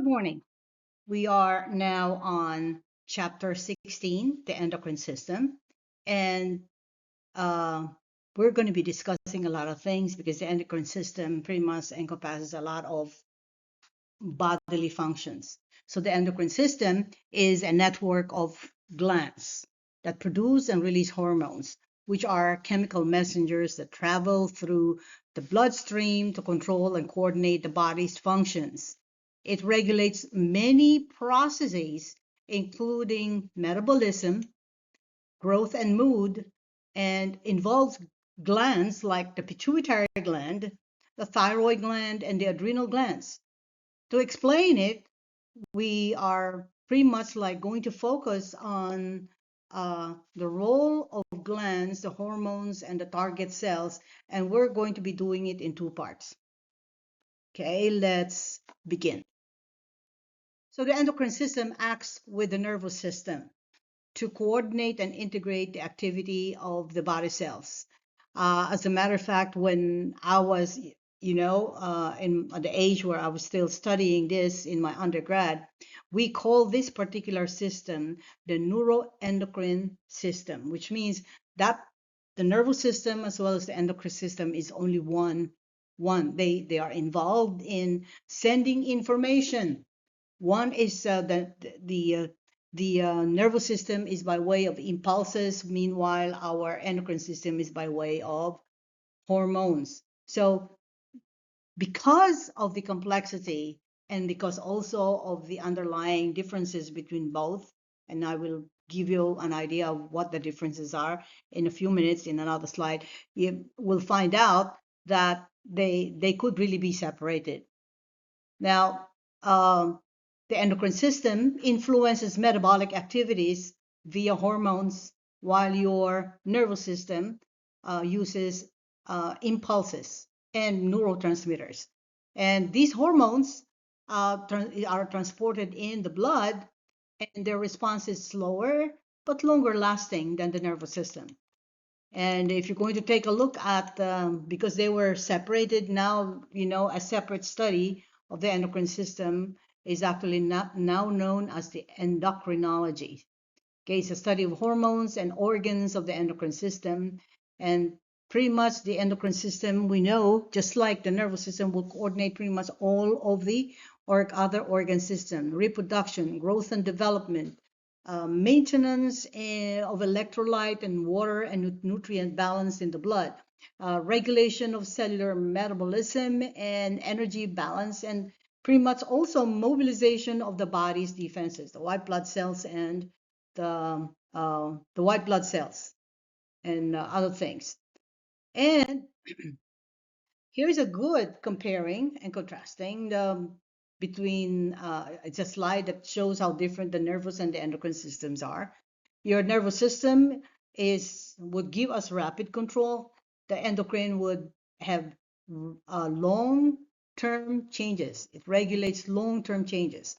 morning. We are now on chapter 16, the endocrine system, and uh, we're going to be discussing a lot of things because the endocrine system pretty much encompasses a lot of bodily functions. So the endocrine system is a network of glands that produce and release hormones, which are chemical messengers that travel through the bloodstream to control and coordinate the body's functions. It regulates many processes, including metabolism, growth, and mood, and involves glands like the pituitary gland, the thyroid gland, and the adrenal glands. To explain it, we are pretty much like going to focus on the role of glands, the hormones, and the target cells, and we're going to be doing it in two parts. Okay, let's begin. So the endocrine system acts with the nervous system to coordinate and integrate the activity of the body cells. As a matter of fact, when I was, in the age where I was still studying this in my undergrad, we call this particular system the neuroendocrine system, which means that the nervous system as well as the endocrine system is only one. They are involved in sending information. One is the nervous system is by way of impulses. Meanwhile, our endocrine system is by way of hormones. So because of the complexity and because also of the underlying differences between both, and I will give you an idea of what the differences are in a few minutes in another slide, you will find out that they could really be separated. Now, the endocrine system influences metabolic activities via hormones, while your nervous system uses impulses and neurotransmitters. And these hormones are transported in the blood, and their response is slower but longer lasting than the nervous system. And if you're going to take a look at, because they were separated now, a separate study of the endocrine system is actually not now known as the endocrinology. Okay, it's a study of hormones and organs of the endocrine system. And pretty much the endocrine system, we know, just like the nervous system, will coordinate pretty much all of the or other organ system, reproduction, growth and development, maintenance of electrolyte and water and nutrient balance in the blood, regulation of cellular metabolism and energy balance, and pretty much also mobilization of the body's defenses, the white blood cells and the white blood cells and other things. And here's a good comparing and contrasting between it's a slide that shows how different the nervous and the endocrine systems are. Your nervous system would give us rapid control. The endocrine would have long-term changes. It regulates long-term changes.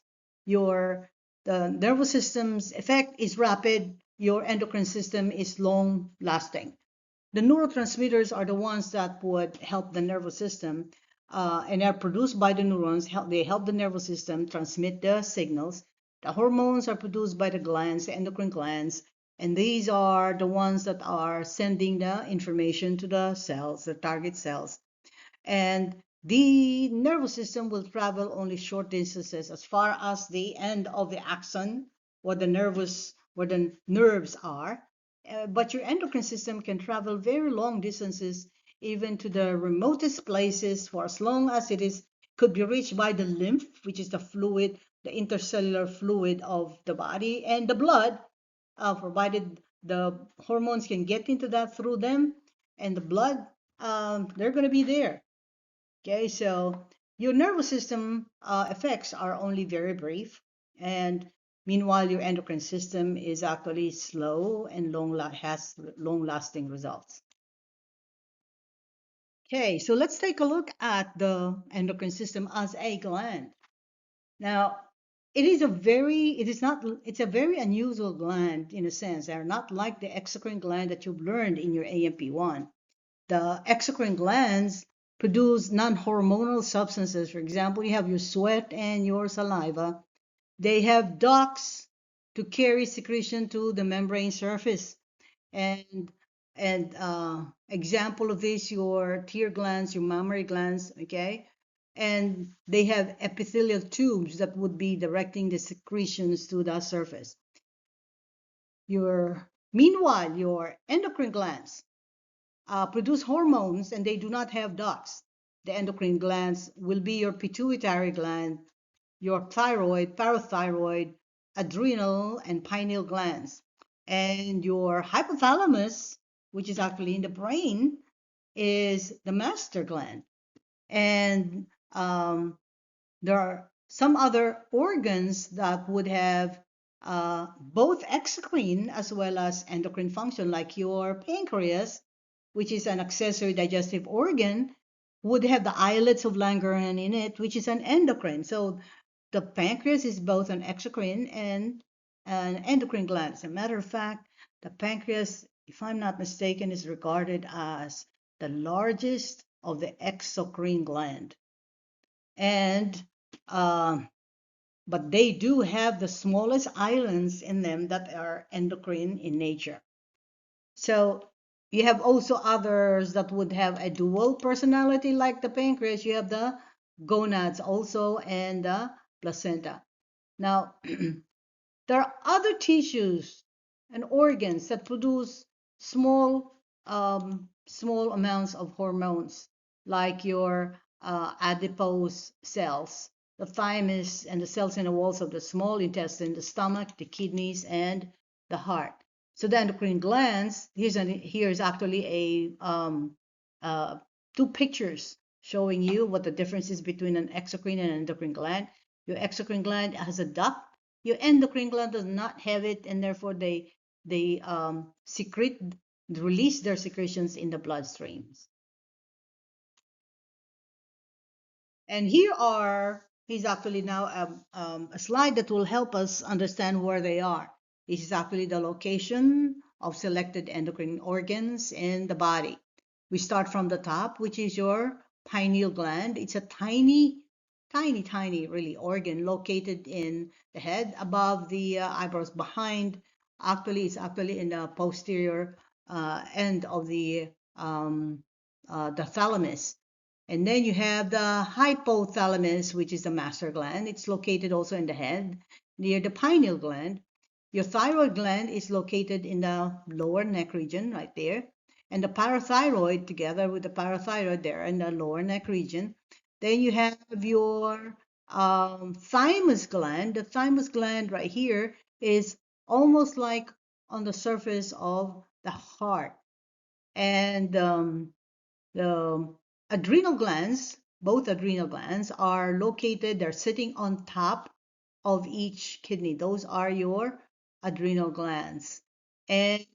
The nervous system's effect is rapid. Your endocrine system is long-lasting. The neurotransmitters are the ones that would help the nervous system, and are produced by the neurons. They help the nervous system transmit the signals. The hormones are produced by the glands, the endocrine glands, and these are the ones that are sending the information to the cells, the target cells. And the nervous system will travel only short distances as far as the end of the axon, where the nerves are. But your endocrine system can travel very long distances, even to the remotest places, for as long as could be reached by the lymph, which is the fluid, the intercellular fluid of the body, and the blood, provided the hormones can get into that through them, and the blood, they're going to be there. Okay, so your nervous system effects are only very brief, and meanwhile, your endocrine system is actually slow and has long-lasting results. Okay, so let's take a look at the endocrine system as a gland. Now, it's a very unusual gland in a sense. They're not like the exocrine gland that you've learned in your AMP1. The exocrine glands produce non-hormonal substances. For example, you have your sweat and your saliva. They have ducts to carry secretion to the membrane surface. And example of this, your tear glands, your mammary glands, okay? And they have epithelial tubes that would be directing the secretions to the surface. Meanwhile, your endocrine glands produce hormones and they do not have ducts. The endocrine glands will be your pituitary gland, your thyroid, parathyroid, adrenal, and pineal glands. And your hypothalamus, which is actually in the brain, is the master gland. And there are some other organs that would have both exocrine as well as endocrine function, like your pancreas, which is an accessory digestive organ, would have the islets of Langerhans in it, which is an endocrine. So the pancreas is both an exocrine and an endocrine gland. As a matter of fact, the pancreas, if I'm not mistaken, is regarded as the largest of the exocrine gland. And but they do have the smallest islands in them that are endocrine in nature. So you have also others that would have a dual personality like the pancreas. You have the gonads also and the placenta. Now, there are other tissues and organs that produce small amounts of hormones, like your adipose cells, the thymus, and the cells in the walls of the small intestine, the stomach, the kidneys, and the heart. So the endocrine glands. Here's actually two pictures showing you what the difference is between an exocrine and an endocrine gland. Your exocrine gland has a duct. Your endocrine gland does not have it, and therefore they release their secretions in the bloodstreams. And here's actually now a slide that will help us understand where they are. This is actually the location of selected endocrine organs in the body. We start from the top, which is your pineal gland. It's a tiny, tiny, tiny, really organ located in the head above the eyebrows, behind. It's actually in the posterior end of the thalamus. And then you have the hypothalamus, which is the master gland. It's located also in the head near the pineal gland. Your thyroid gland is located in the lower neck region right there. And the parathyroid, together with the parathyroid there in the lower neck region. Then you have your thymus gland. The thymus gland right here is almost like on the surface of the heart. And the adrenal glands, both adrenal glands, are located, they're sitting on top of each kidney. Those are your adrenal glands. And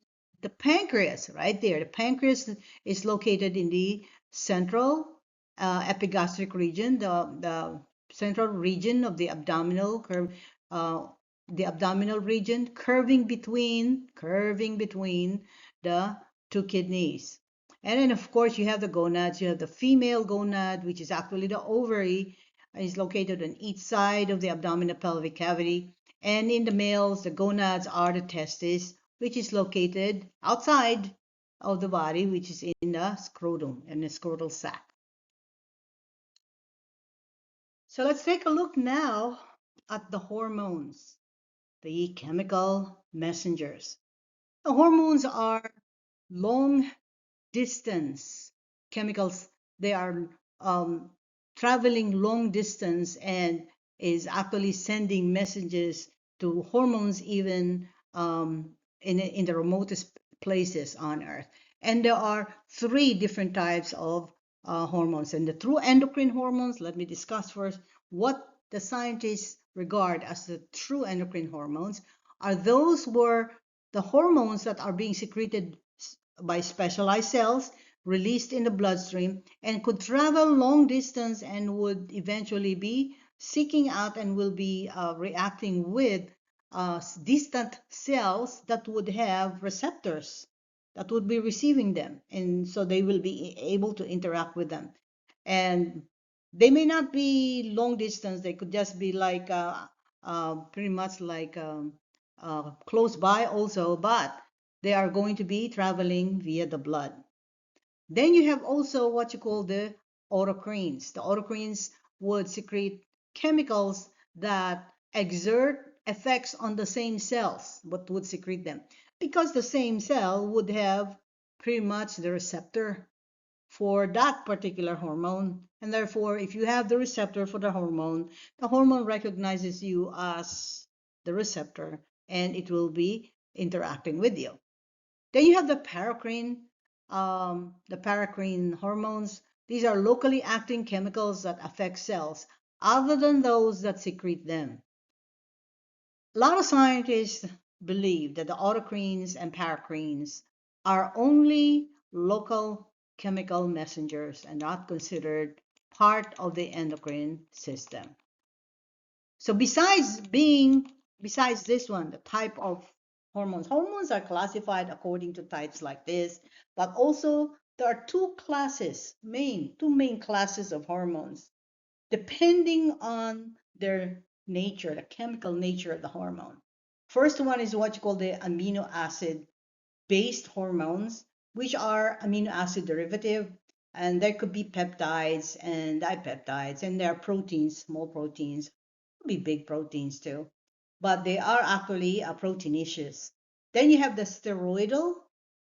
the pancreas, right there, the pancreas is located in the central epigastric region, the central region of the abdominal curve, the abdominal region, curving between the two kidneys. And then, of course, you have the gonads. You have the female gonad, which is actually the ovary, is located on each side of the abdominal pelvic cavity. And in the males, the gonads are the testes, which is located outside of the body, which is in the scrotum, in the scrotal sac. So let's take a look now at the hormones, the chemical messengers. The hormones are long distance chemicals. They are traveling long distance and is actually sending messages to hormones even in the remotest places on earth. And there are three different types of hormones. And the true endocrine hormones, let me discuss first what the scientists regard as the true endocrine hormones are those where the hormones that are being secreted by specialized cells released in the bloodstream and could travel long distance and would eventually be seeking out and will be reacting with distant cells that would have receptors that would be receiving them, and so they will be able to interact with them. And they may not be long distance. They could just be like pretty much like close by also, but they are going to be traveling via the blood. Then you have also what you call the autocrines. The autocrines would secrete chemicals that exert effects on the same cells, but would secrete them because the same cell would have pretty much the receptor for that particular hormone. And therefore, if you have the receptor for the hormone recognizes you as the receptor and it will be interacting with you. Then you have the paracrine hormones. These are locally acting chemicals that affect cells other than those that secrete them. A lot of scientists believe that the autocrines and paracrines are only local chemical messengers and not considered part of the endocrine system. So besides this one, the type of hormones are classified according to types like this, but also there are two main classes of hormones, depending on their nature, the chemical nature of the hormone. First one is what you call the amino acid based hormones, which are amino acid derivative, and there could be peptides and dipeptides, and there are proteins, small proteins, could be big proteins too, but they are actually proteinaceous. Then you have the steroidal,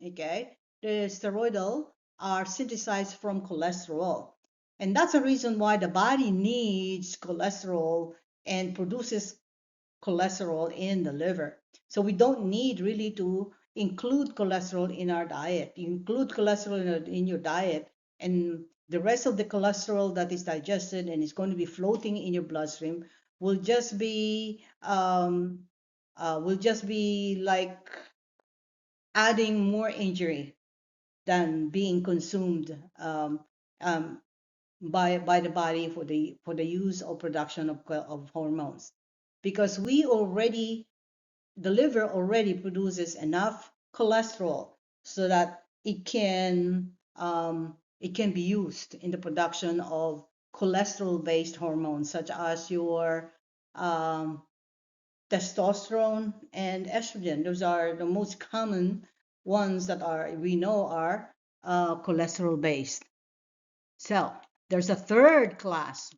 okay? The steroidal are synthesized from cholesterol. And that's the reason why the body needs cholesterol and produces cholesterol in the liver. So we don't need really to include cholesterol in our diet. You include cholesterol in your diet, and the rest of the cholesterol that is digested and is going to be floating in your bloodstream will just be like adding more injury than being consumed by the body for the use or production of hormones, because the liver already produces enough cholesterol so that it can be used in the production of cholesterol-based hormones such as your um, testosterone and estrogen. Those are the most common ones that are we know are cholesterol-based. So there's a third class,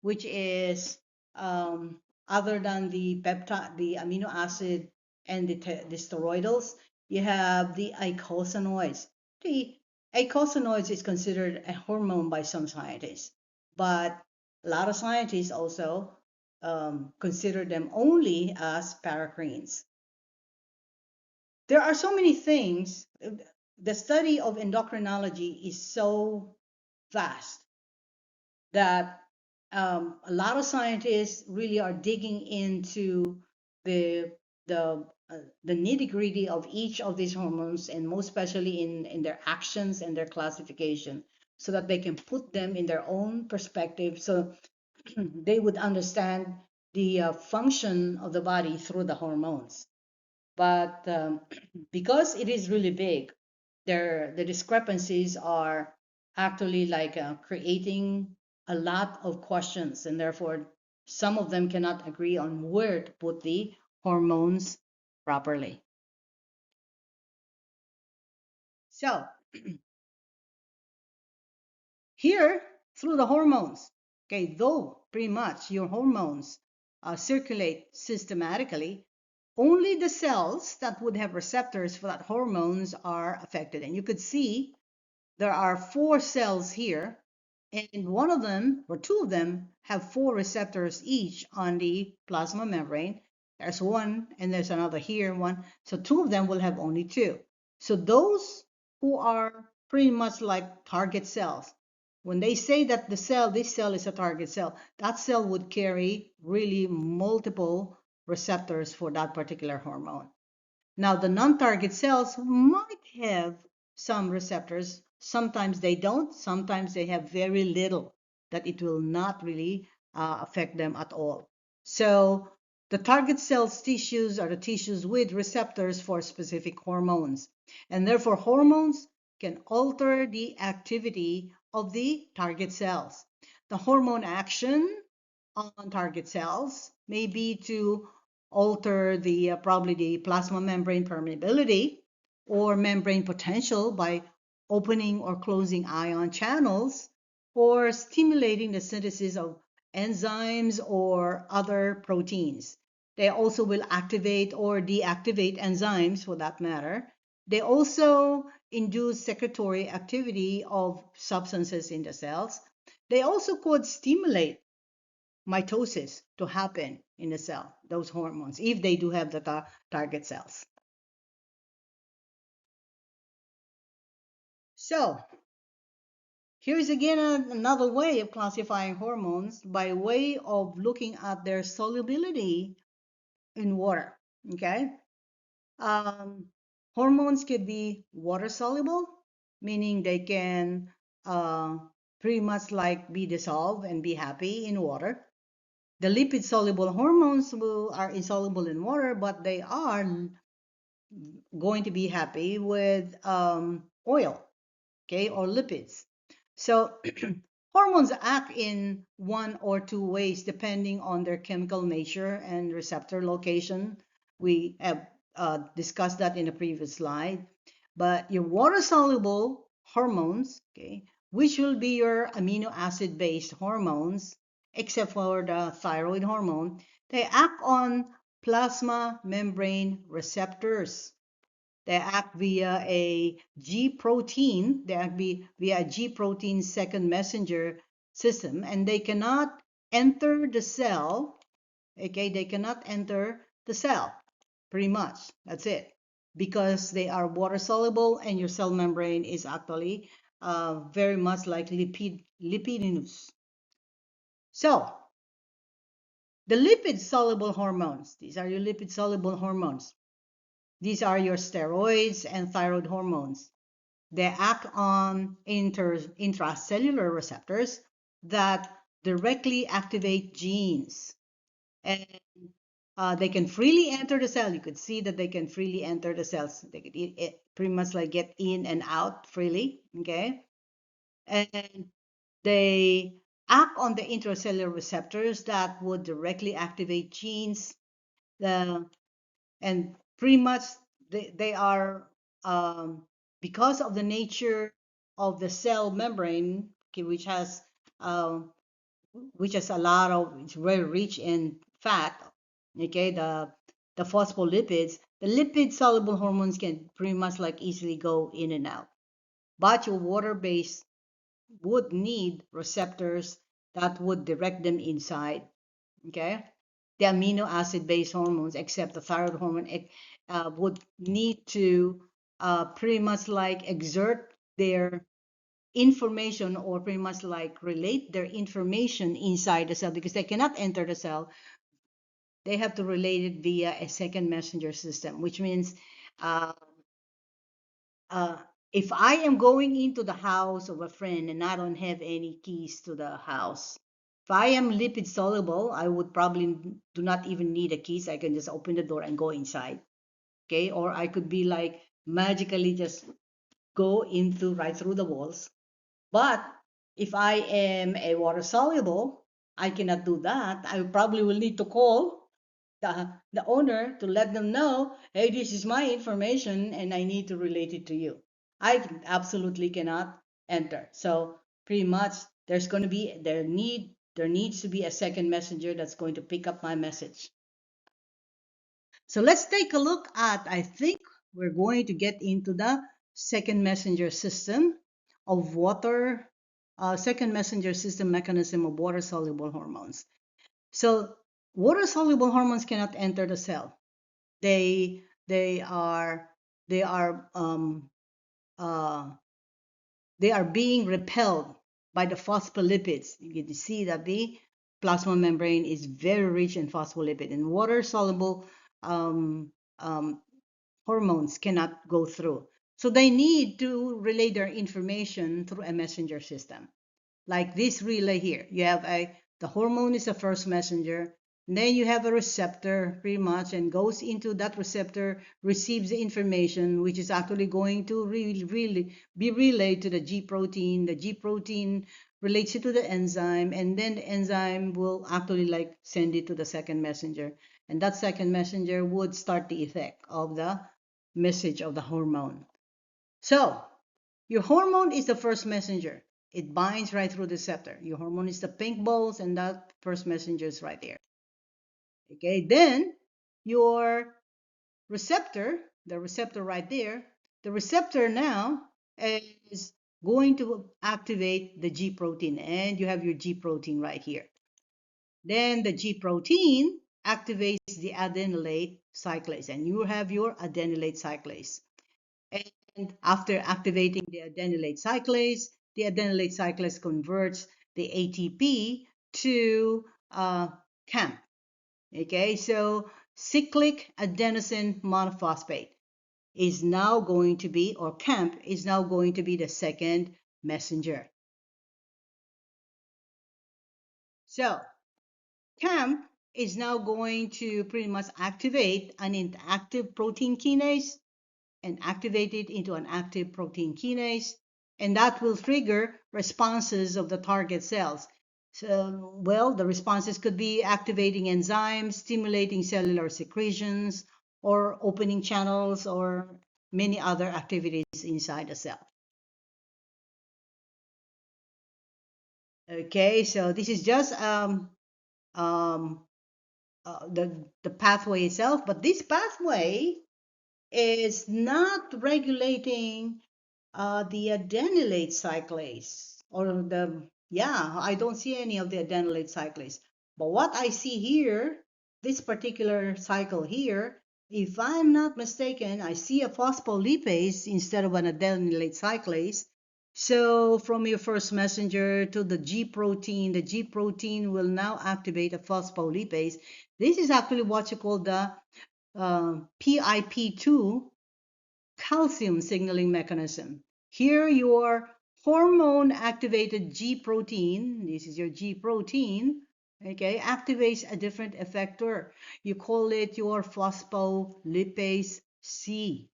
which is um, other than the peptide, the amino acid, and the steroidals. You have the eicosanoids. The eicosanoids is considered a hormone by some scientists, but a lot of scientists also consider them only as paracrines. There are so many things. The study of endocrinology is so vast that a lot of scientists really are digging into the the the nitty gritty of each of these hormones, and most especially in their actions and their classification, so that they can put them in their own perspective, so they would understand the function of the body through the hormones. But because it is really big, the discrepancies are actually like creating a lot of questions, and therefore some of them cannot agree on where to put the hormones properly. So here, through the hormones, okay, though pretty much your hormones circulate systematically, only the cells that would have receptors for that hormones are affected. And you could see there are four cells here, and one of them or two of them have four receptors each on the plasma membrane. There's one and there's another here, one. So two of them will have only two. So those who are pretty much like target cells, when they say that this cell is a target cell, that cell would carry really multiple receptors for that particular hormone. Now, the non-target cells might have some receptors. Sometimes they don't. Sometimes they have very little that it will not really affect them at all. So the target cells tissues are the tissues with receptors for specific hormones. And therefore, hormones can alter the activity of the target cells. The hormone action on target cells may be to alter the probably the plasma membrane permeability or membrane potential by opening or closing ion channels or stimulating the synthesis of enzymes or other proteins. They also will activate or deactivate enzymes for that matter. They also induce secretory activity of substances in the cells. They also could stimulate mitosis to happen in the cell, those hormones, if they do have the target cells. So here's again another way of classifying hormones by way of looking at their solubility in water. Okay, um, hormones could be water soluble, meaning they can pretty much like be dissolved and be happy in water. The lipid soluble hormones are insoluble in water, but they are going to be happy with oil, okay, or lipids. So hormones act in one or two ways depending on their chemical nature and receptor location. We have discussed that in the previous slide. But your water soluble hormones, okay, which will be your amino acid based hormones, except for the thyroid hormone, they act on plasma membrane receptors. They act via a G protein. They act via a G protein second messenger system, and they cannot enter the cell. Okay, they cannot enter the cell. Pretty much, that's it, because they are water soluble, and your cell membrane is actually very much like lipidinous. So the lipid soluble hormones. These are your lipid soluble hormones. These are your steroids and thyroid hormones. They act on intracellular receptors that directly activate genes. And they can freely enter the cell. You could see that they can freely enter the cells. They could pretty much like get in and out freely, okay? And they act on the intracellular receptors that would directly activate genes. And pretty much they are because of the nature of the cell membrane, okay, um, which has a lot of, it's very rich in fat, okay, the phospholipids, the lipid soluble hormones can pretty much like easily go in and out, but your water based would need receptors that would direct them inside, okay? The amino acid based hormones, except the thyroid hormone, would need to pretty much like exert their information or pretty much like relate their information inside the cell because they cannot enter the cell. They have to relate it via a second messenger system, which means uh, uh, if I am going into the house of a friend and I don't have any keys to the house, if I am lipid soluble, I would probably do not even need a keys. I can just open the door and go inside. Okay. Or I could be like magically just go into right through the walls. But if I am a water soluble, I cannot do that. I probably will need to call the owner to let them know, hey, this is my information and I need to relate it to you. I absolutely cannot enter. So pretty much there's going to be there needs to be a second messenger that's going to pick up my message. So let's take a look at, I think we're going to get into the second messenger system of water, second messenger system mechanism of water soluble hormones. So water soluble hormones cannot enter the cell. They they are they are uh, they are being repelled by the phospholipids. You can see that the plasma membrane is very rich in phospholipid, and water soluble um, um, hormones cannot go through. So they need to relay their information through a messenger system. Like this relay here, you have the hormone is the first messenger, And then you have a receptor pretty much and goes into that receptor, receives the information, which is actually going to really be relayed to the G protein. The G protein relates it to the enzyme, and then the enzyme will actually like send it to the second messenger. And that second messenger would start the effect of the message of the hormone. So your hormone is the first messenger. It binds right through the receptor. Your hormone is the pink balls, and that first messenger is right there. Okay, then your receptor, the receptor right there, the receptor now is going to activate the G protein, and you have your G protein right here. Then the G protein activates the adenylate cyclase, and you have your adenylate cyclase. And after activating the adenylate cyclase converts the ATP to CAMP. Okay, so cyclic adenosine monophosphate is now going to be, or CAMP is now going to be the second messenger. So CAMP is now going to pretty much activate an inactive protein kinase and activate it into an active protein kinase, and that will trigger responses of the target cells. So, well, the responses could be activating enzymes, stimulating cellular secretions, or opening channels, or many other activities inside the cell. Okay, so this is just um, the pathway itself, but this pathway is not regulating the adenylate cyclase or I don't see any of the adenylate cyclase. But what I see here, this particular cycle here, if I'm not mistaken, I see a phospholipase instead of an adenylate cyclase. So from your first messenger to the G protein will now activate a phospholipase. This is actually what you call the PIP2 calcium signaling mechanism. Here, your hormone activated G protein, this is your G protein, okay, activates a different effector. You call it your phospholipase C.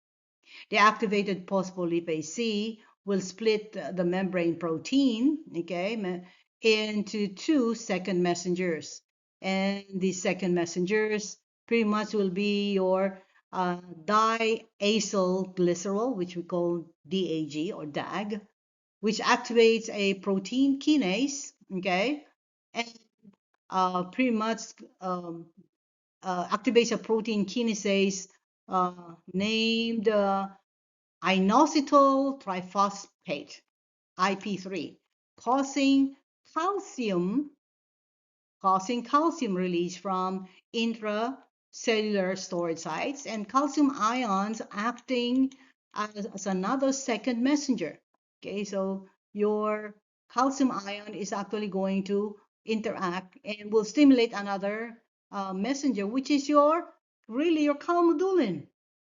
The activated phospholipase C will split the membrane protein, okay, into two second messengers. And these second messengers pretty much will be your diacylglycerol, which we call DAG or DAG, which activates a protein kinase, okay, and pretty much activates a protein kinase named inositol triphosphate, IP3, causing calcium release from intracellular storage sites and calcium ions acting as another second messenger. Okay, so your calcium ion is actually going to interact and will stimulate another messenger, which is your calmodulin.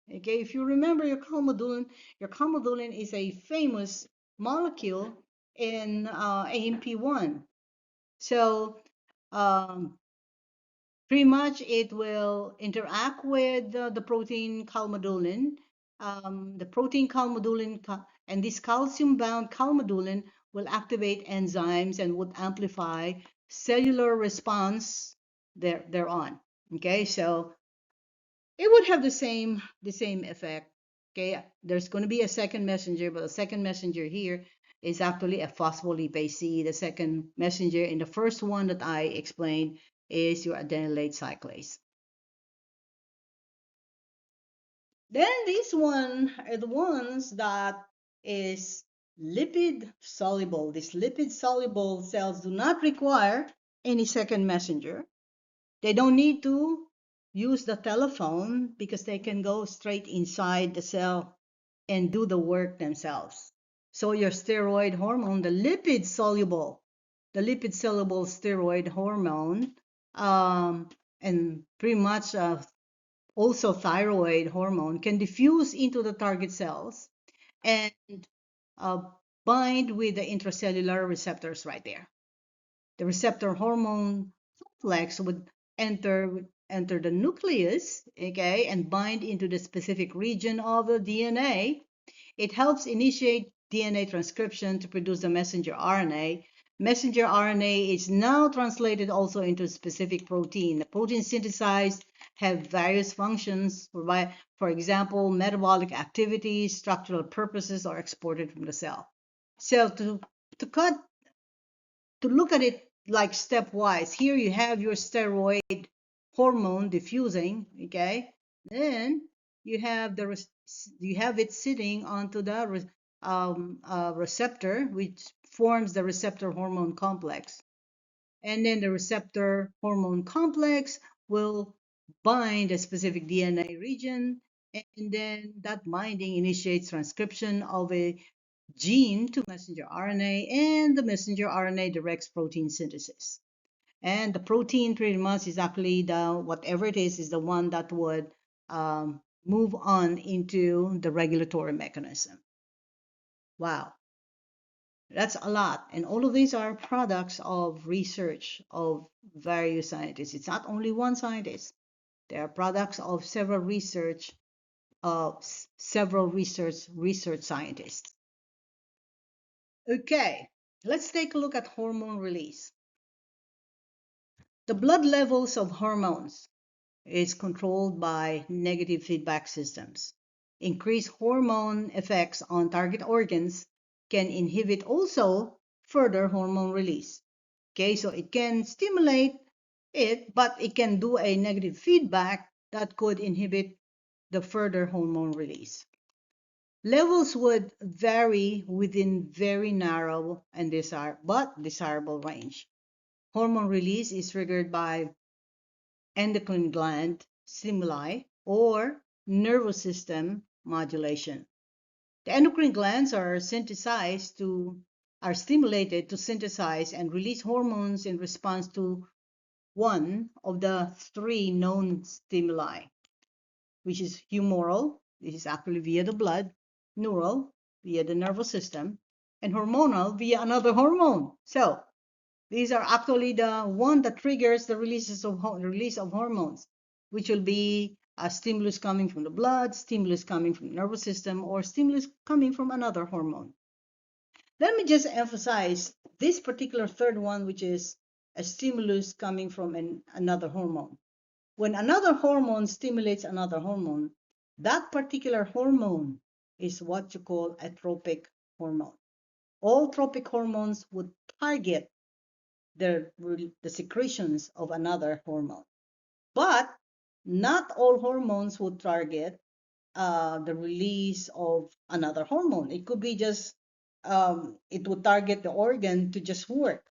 Okay, if you remember your calmodulin is a famous molecule in AMP1. So pretty much it will interact with the protein calmodulin. The protein calmodulin and this calcium-bound calmodulin will activate enzymes and would amplify cellular response thereon. Okay, so it would have the same effect. Okay, there's going to be a second messenger, but the second messenger here is actually a phospholipase C. The second messenger in the first one that I explained is your adenylate cyclase. Then this one are the ones that is lipid soluble. These lipid soluble cells do not require any second messenger. They don't need to use the telephone because they can go straight inside the cell and do the work themselves. So your steroid hormone, the lipid soluble steroid hormone, and pretty much also thyroid hormone can diffuse into the target cells and uh, bind with the intracellular receptors right there. The receptor hormone complex would enter the nucleus, okay, and bind into the specific region of the DNA. It helps initiate DNA transcription to produce the messenger RNA. Messenger RNA is now translated also into specific protein. The protein synthesized have various functions, for example, metabolic activities, structural purposes, are exported from the cell. So to cut to look at it like stepwise, here you have your steroid hormone diffusing, okay? Then you have you have it sitting onto the receptor, which forms the receptor hormone complex. And then the receptor hormone complex will bind a specific DNA region, and then that binding initiates transcription of a gene to messenger RNA, and the messenger RNA directs protein synthesis. And the protein pretty much is actually whatever it is the one that would move on into the regulatory mechanism. Wow, that's a lot. And all of these are products of research of various scientists. It's not only one scientist. They are products of several research scientists. Okay, let's take a look at hormone release. The blood levels of hormones is controlled by negative feedback systems. Increased hormone effects on target organs can inhibit also further hormone release. Okay, so it can stimulate it, but it can do a negative feedback that could inhibit the further hormone release. Levels would vary within very narrow and desirable range. Hormone release is triggered by endocrine gland stimuli or nervous system modulation. The endocrine glands are stimulated to synthesize and release hormones in response to one of the three known stimuli, which is humoral, this is actually via the blood, neural, via the nervous system, and hormonal via another hormone. So these are actually the one that triggers the release of hormones, which will be a stimulus coming from the blood, stimulus coming from the nervous system, or stimulus coming from another hormone. Let me just emphasize this particular third one, which is a stimulus coming from another hormone. When another hormone stimulates another hormone, that particular hormone is what you call a tropic hormone. All tropic hormones would target the secretions of another hormone. But not all hormones would target the release of another hormone. It could be just, it would target the organ to just work,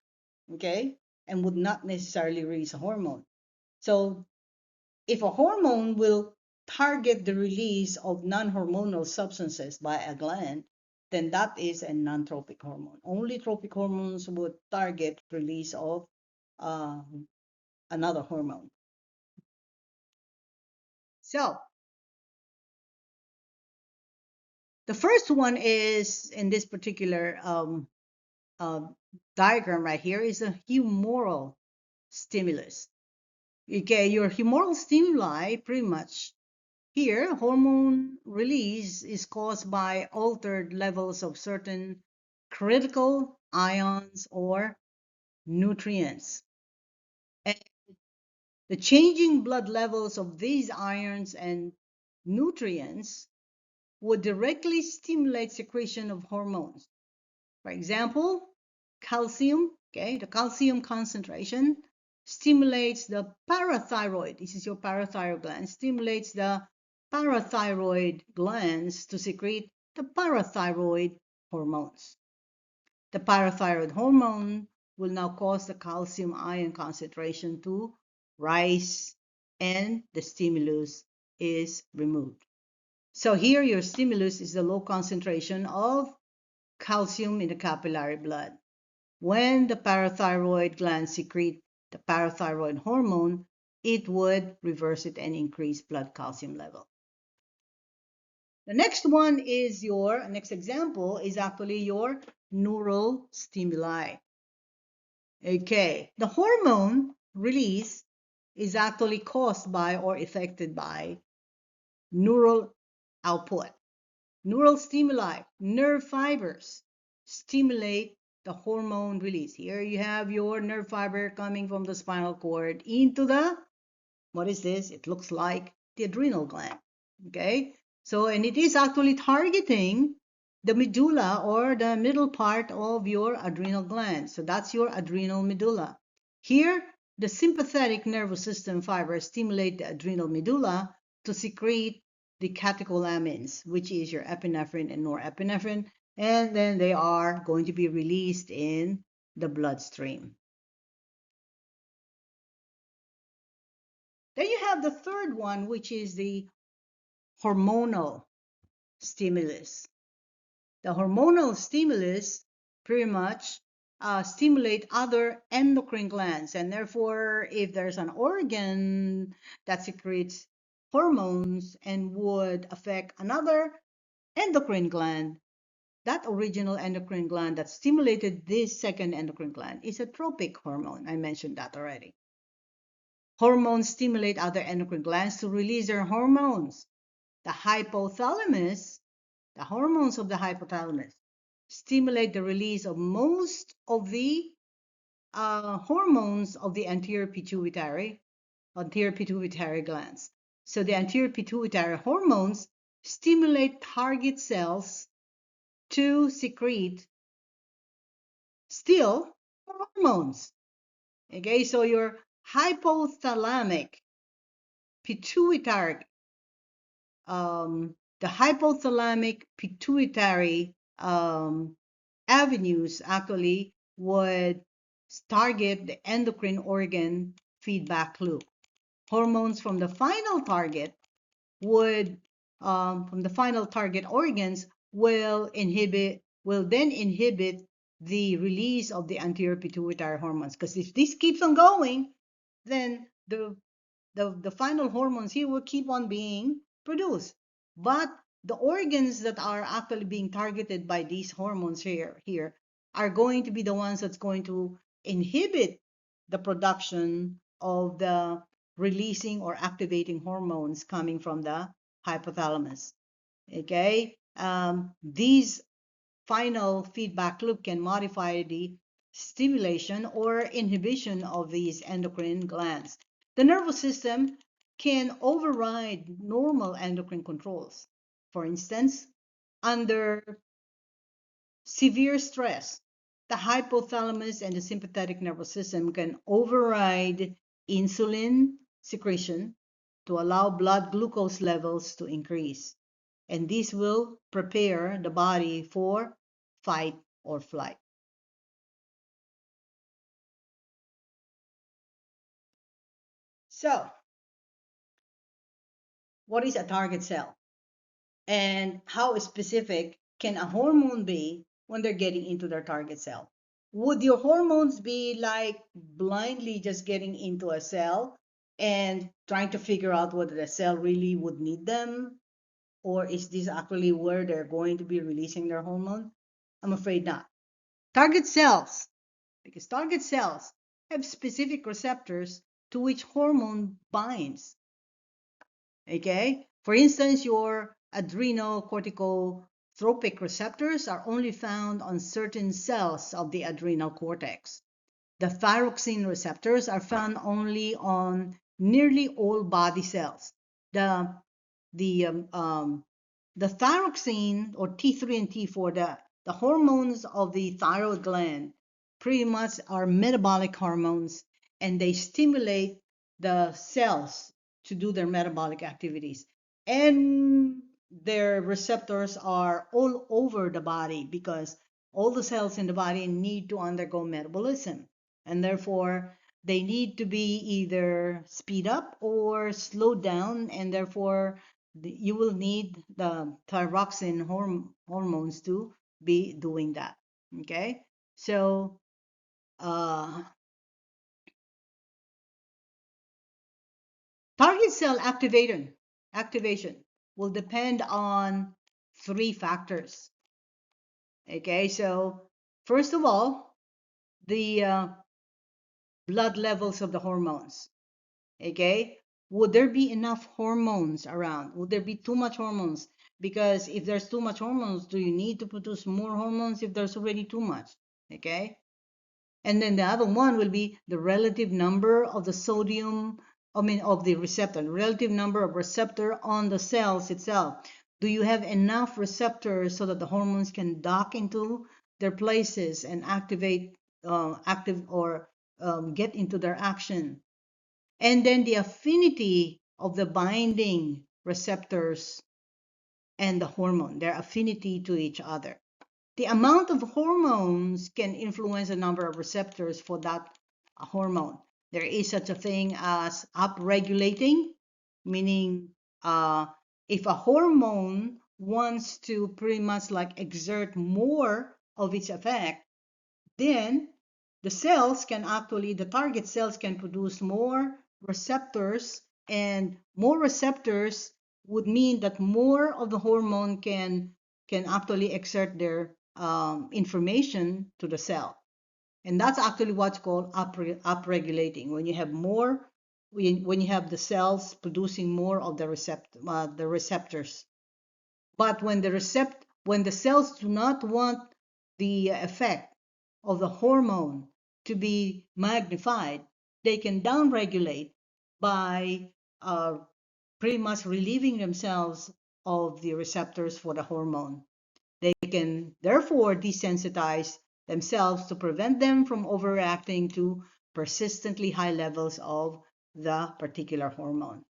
okay, and would not necessarily release a hormone. So if a hormone will target the release of non-hormonal substances by a gland, then that is a non-tropic hormone. Only tropic hormones would target release of uh, another hormone. So the first one is in this particular uh, diagram right here is a humoral stimulus. Okay, your humoral stimuli pretty much here, hormone release is caused by altered levels of certain critical ions or nutrients. And the changing blood levels of these ions and nutrients would directly stimulate secretion of hormones. For example, calcium, okay, the calcium concentration stimulates the parathyroid. This is your parathyroid gland, stimulates the parathyroid glands to secrete the parathyroid hormones. The parathyroid hormone will now cause the calcium ion concentration to rise and the stimulus is removed. So here your stimulus is the low concentration of calcium in the capillary blood. When the parathyroid glands secrete the parathyroid hormone, it would reverse it and increase blood calcium level. The next one is next example is actually your neural stimuli. Okay, the hormone release is actually caused by or affected by neural output. Neural stimuli, nerve fibers stimulate the hormone release. Here you have your nerve fiber coming from the spinal cord into the, what is this? It looks like the adrenal gland. Okay, so and it is actually targeting the medulla or the middle part of your adrenal gland. So that's your adrenal medulla. Here, the sympathetic nervous system fibers stimulate the adrenal medulla to secrete the catecholamines, which is your epinephrine and norepinephrine, and then they are going to be released in the bloodstream. Then you have the third one, which is the hormonal stimulus. The hormonal stimulus pretty much stimulate other endocrine glands, and therefore, if there's an organ that secretes hormones and would affect another endocrine gland, that original endocrine gland that stimulated this second endocrine gland is a tropic hormone. I mentioned that already. Hormones stimulate other endocrine glands to release their hormones. The hypothalamus, the hormones of the hypothalamus, stimulate the release of most of the hormones of the anterior pituitary glands. So the anterior pituitary hormones stimulate target cells to secrete still hormones. Okay, so your hypothalamic pituitary, the hypothalamic pituitary avenues actually would target the endocrine organ feedback loop. Hormones from the final target from the final target organs will then inhibit the release of the anterior pituitary hormones. Because if this keeps on going, then the final hormones here will keep on being produced. But the organs that are actually being targeted by these hormones here are going to be the ones that's going to inhibit the production of the releasing or activating hormones coming from the hypothalamus. Okay, these final feedback loop can modify the stimulation or inhibition of these endocrine glands. The nervous system can override normal endocrine controls. For instance, under severe stress, the hypothalamus and the sympathetic nervous system can override insulin secretion to allow blood glucose levels to increase. And this will prepare the body for fight or flight. So, what is a target cell? And how specific can a hormone be when they're getting into their target cell? Would your hormones be like blindly just getting into a cell and trying to figure out whether the cell really would need them? Or is this actually where they're going to be releasing their hormone? I'm afraid not. Target cells, because target cells have specific receptors to which hormone binds. Okay? For instance, your adrenocorticotropic receptors are only found on certain cells of the adrenal cortex. The thyroxine receptors are found only on nearly all body cells. The the the thyroxine or T3 and T4, the hormones of the thyroid gland, pretty much are metabolic hormones, and they stimulate the cells to do their metabolic activities. And their receptors are all over the body because all the cells in the body need to undergo metabolism. And therefore, they need to be either speed up or slowed down, and therefore you will need the thyroxine hormones to be doing that. Okay, so target cell activation will depend on three factors. Okay, so first of all, the blood levels of the hormones. Okay, would there be enough hormones around? Would there be too much hormones? Because if there's too much hormones, do you need to produce more hormones if there's already too much? Okay, and then the other one will be the relative number of the sodium, I mean, of the receptor, the relative number of receptor on the cells itself. Do you have enough receptors so that the hormones can dock into their places and active or get into their action? And then the affinity of the binding receptors and the hormone, their affinity to each other. The amount of hormones can influence the number of receptors for that hormone. There is such a thing as upregulating, meaning if a hormone wants to pretty much like exert more of its effect, then the target cells can produce more receptors, and more receptors would mean that more of the hormone can actually exert their information to the cell. And that's actually what's called upregulating. When you have more, when you have the cells producing more of the receptors. But when the cells do not want the effect of the hormone to be magnified, they can downregulate by pretty much relieving themselves of the receptors for the hormone. They can therefore desensitize themselves to prevent them from overreacting to persistently high levels of the particular hormone.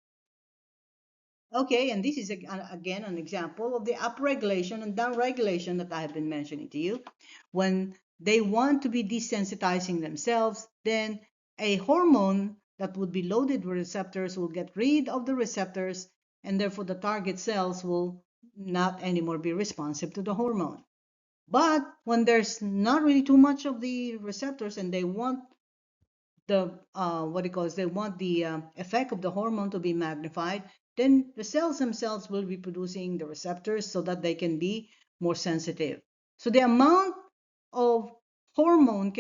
Okay, and this is again an example of the upregulation and downregulation that I have been mentioning to you. When they want to be desensitizing themselves, then a hormone that would be loaded with receptors will get rid of the receptors, and therefore the target cells will not anymore be responsive to the hormone. But when there's not really too much of the receptors and they want the what it calls they want the effect of the hormone to be magnified, then the cells themselves will be producing the receptors so that they can be more sensitive. So the amount of hormone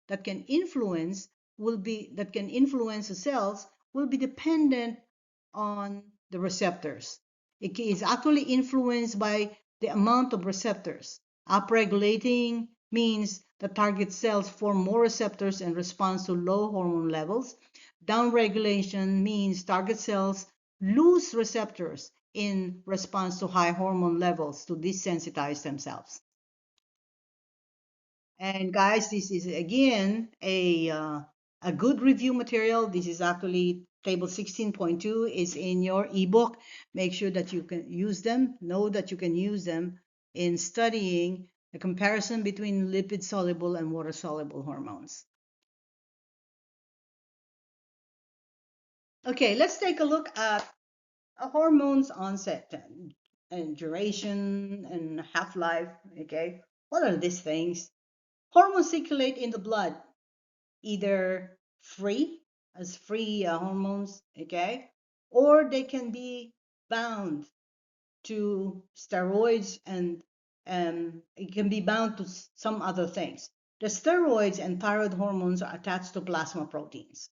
that can influence the cells will be dependent on the receptors. It is actually influenced by the amount of receptors. Upregulating means the target cells form more receptors in response to low hormone levels. Downregulation means target cells lose receptors in response to high hormone levels to desensitize themselves. And guys, this is again a good review material. This is actually table 16.2 is in your ebook. Make sure that you can use them. Know that you can use them in studying the comparison between lipid soluble and water soluble hormones. Okay, let's take a look at a hormone's onset and duration and half-life. Okay, what are these things? Hormones circulate in the blood either free hormones, okay, or they can be bound to steroids and it can be bound to some other things. The steroids and thyroid hormones are attached to plasma proteins,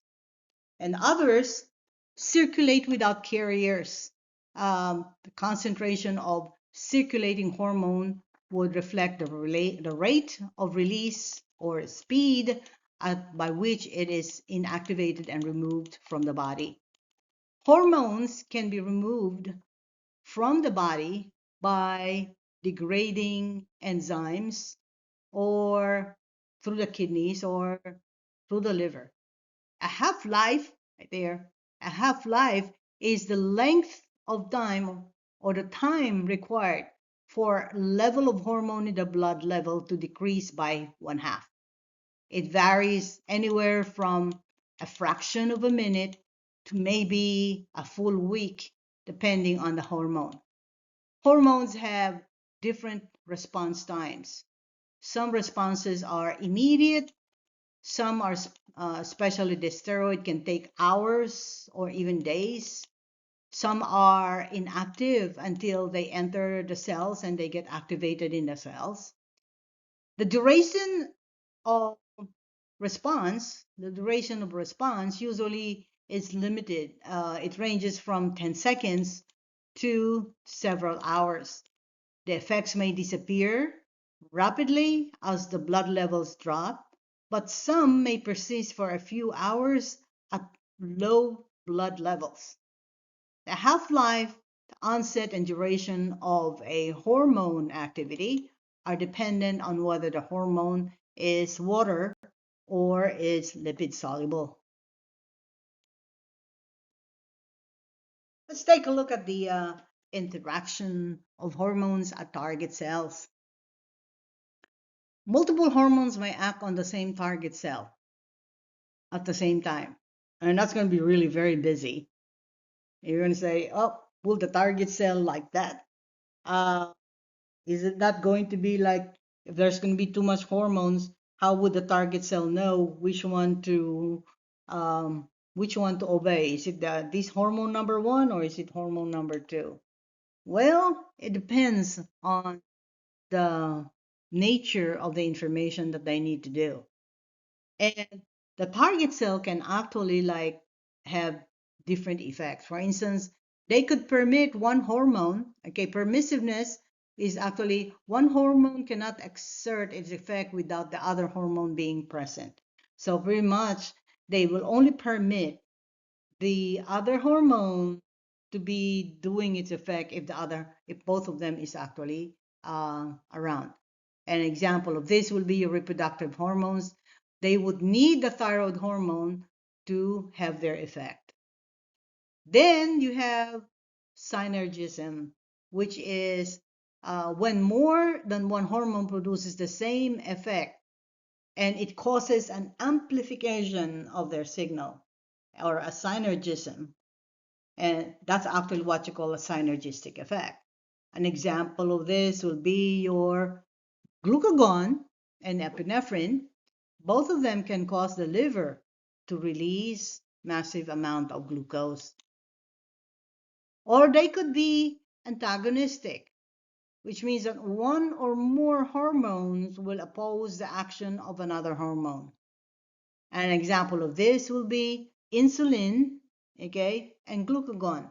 and others circulate without carriers. The concentration of circulating hormone would reflect the rate of release or speed by which it is inactivated and removed from the body. Hormones can be removed from the body by degrading enzymes or through the kidneys or through the liver. A half-life, right there, a half-life is the length of time or the time required for level of hormone in the blood level to decrease by 1/2. It varies anywhere from a fraction of a minute to maybe a full week, depending on the hormone. Hormones have different response times. Some responses are immediate, some are, especially the steroid, can take hours or even days. Some are inactive until they enter the cells and they get activated in the cells. The duration of the duration of response usually is limited. It ranges from 10 seconds to several hours. The effects may disappear rapidly as the blood levels drop, but some may persist for a few hours at low blood levels. The half-life, the onset, and duration of a hormone activity are dependent on whether the hormone is water or is lipid soluble. Let's take a look at the interaction of hormones at target cells. Multiple hormones may act on the same target cell at the same time. And that's going to be really very busy. You're going to say, oh, will the target cell like that? Uh, is it not going to be like, if there's going to be too much hormones, how would the target cell know which one to obey? Is it this hormone number one or is it hormone number two? Well, it depends on the nature of the information that they need to do. And the target cell can actually like have different effects. For instance, they could permit one hormone. Okay, permissiveness is actually one hormone cannot exert its effect without the other hormone being present. So pretty much they will only permit the other hormone to be doing its effect if both of them is actually around. An example of this will be your reproductive hormones. They would need the thyroid hormone to have their effect. Then you have synergism, which is when more than one hormone produces the same effect and it causes an amplification of their signal or a synergism. And that's actually what you call a synergistic effect. An example of this will be your glucagon and epinephrine. Both of them can cause the liver to release massive amount of glucose. Or they could be antagonistic, which means that one or more hormones will oppose the action of another hormone. An example of this will be insulin, okay, and glucagon.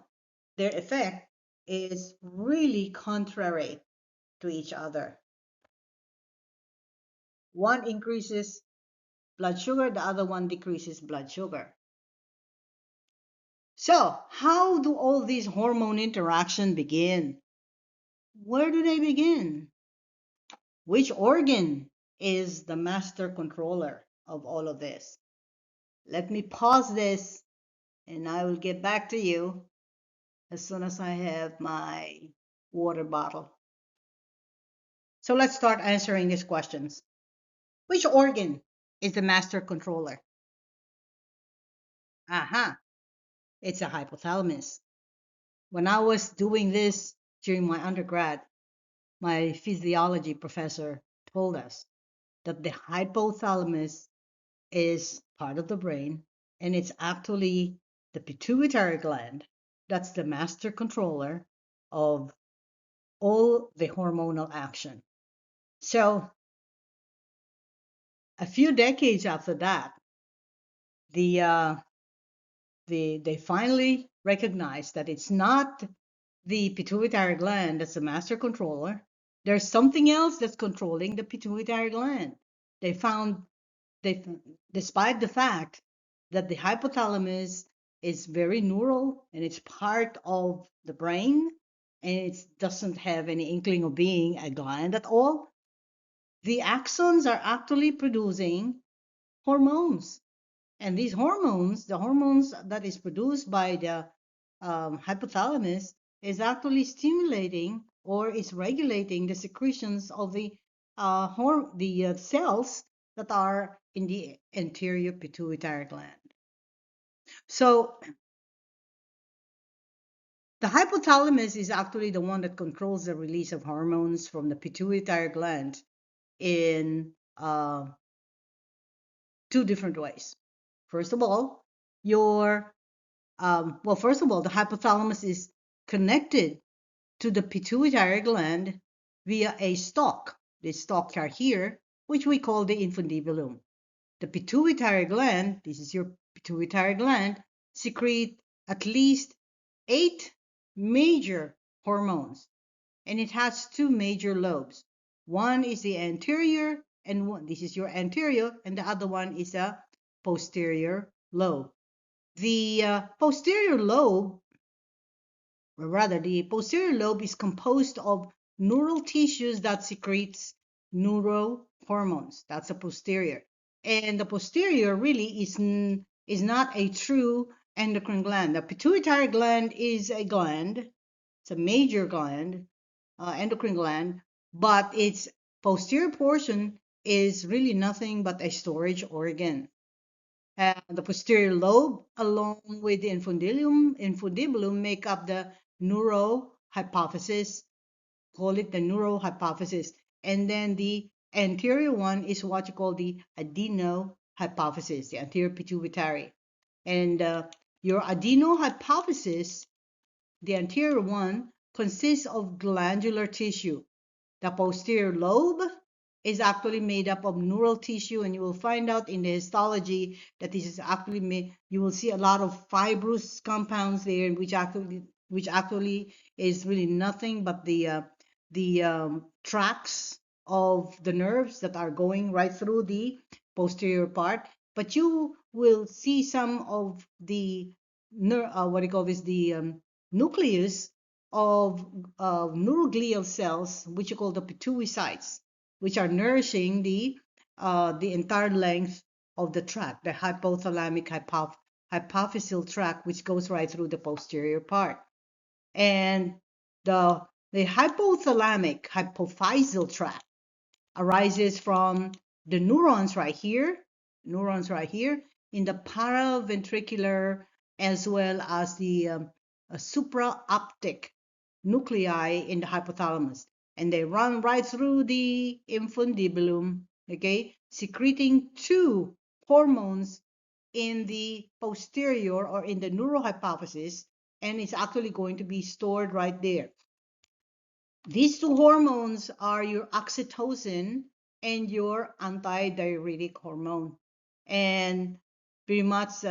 Their effect is really contrary to each other. One increases blood sugar, the other one decreases blood sugar. So, how do all these hormone interactions begin? Where do they begin? Which organ is the master controller of all of this? Let me pause this and I will get back to you as soon as I have my water bottle. So let's start answering these questions. Which organ is the master controller? Aha, it's a hypothalamus. When I was doing this during my undergrad, my physiology professor told us that the hypothalamus is part of the brain and it's actually the pituitary gland that's the master controller of all the hormonal action. So a few decades after that, they finally recognized that it's not the pituitary gland that's the master controller. There's something else that's controlling the pituitary gland. They found, they, despite the fact that the hypothalamus is very neural and it's part of the brain and it doesn't have any inkling of being a gland at all, the axons are actually producing hormones. And these hormones, the hormones that is produced by the hypothalamus, is actually stimulating or is regulating the secretions of the cells that are in the anterior pituitary gland. So the hypothalamus is actually the one that controls the release of hormones from the pituitary gland in two different ways. First of all, first of all, the hypothalamus is connected to the pituitary gland via a stalk. The stalks are here, which we call the infundibulum. The pituitary gland, this is your pituitary gland, secrete at least 8 major hormones, and it has 2 major lobes. One is the anterior, and this is your anterior, and the other one is a posterior lobe. The posterior lobe, or rather, the posterior lobe is composed of neural tissues that secretes neurohormones. That's the posterior. And the posterior really is not a true endocrine gland. The pituitary gland is a gland. It's a major gland, endocrine gland, but its posterior portion is really nothing but a storage organ. The posterior lobe, along with the infundibulum, make up the neurohypophysis. Call it the neurohypophysis. And then the anterior one is what you call the adenohypophysis, the anterior pituitary. And your adenohypophysis, the anterior one, consists of glandular tissue. The posterior lobe is actually made up of neural tissue, and you will find out in the histology that this is actually made. You will see a lot of fibrous compounds there, which actually is really nothing but the tracks of the nerves that are going right through the posterior part. But you will see some of the what do you call this, the nucleus of neuroglial cells, which you call the pituitarites, which are nourishing the entire length of the tract, the hypothalamic hypophyseal tract, which goes right through the posterior part. And the hypothalamic hypophyseal tract arises from the neurons right here in the paraventricular, as well as the supraoptic nuclei in the hypothalamus, and they run right through the infundibulum, okay, secreting 2 hormones in the posterior or in the neurohypophysis, and it's actually going to be stored right there. These 2 hormones are your oxytocin and your antidiuretic hormone. And pretty much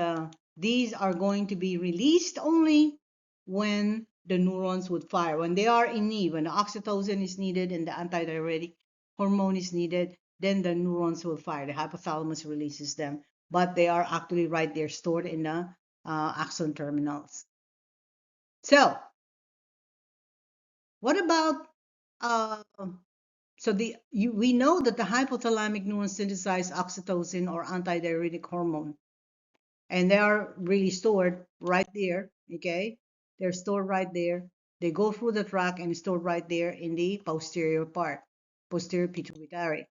these are going to be released only when the neurons would fire, when they are in need, when the oxytocin is needed and the antidiuretic hormone is needed, then the neurons will fire. The hypothalamus releases them, but they are actually right there stored in the axon terminals. So what about we know that the hypothalamic neurons synthesize oxytocin or antidiuretic hormone, and they are really stored right there, okay? They're stored right there. They go through the tract and stored right there in the posterior part, posterior pituitary.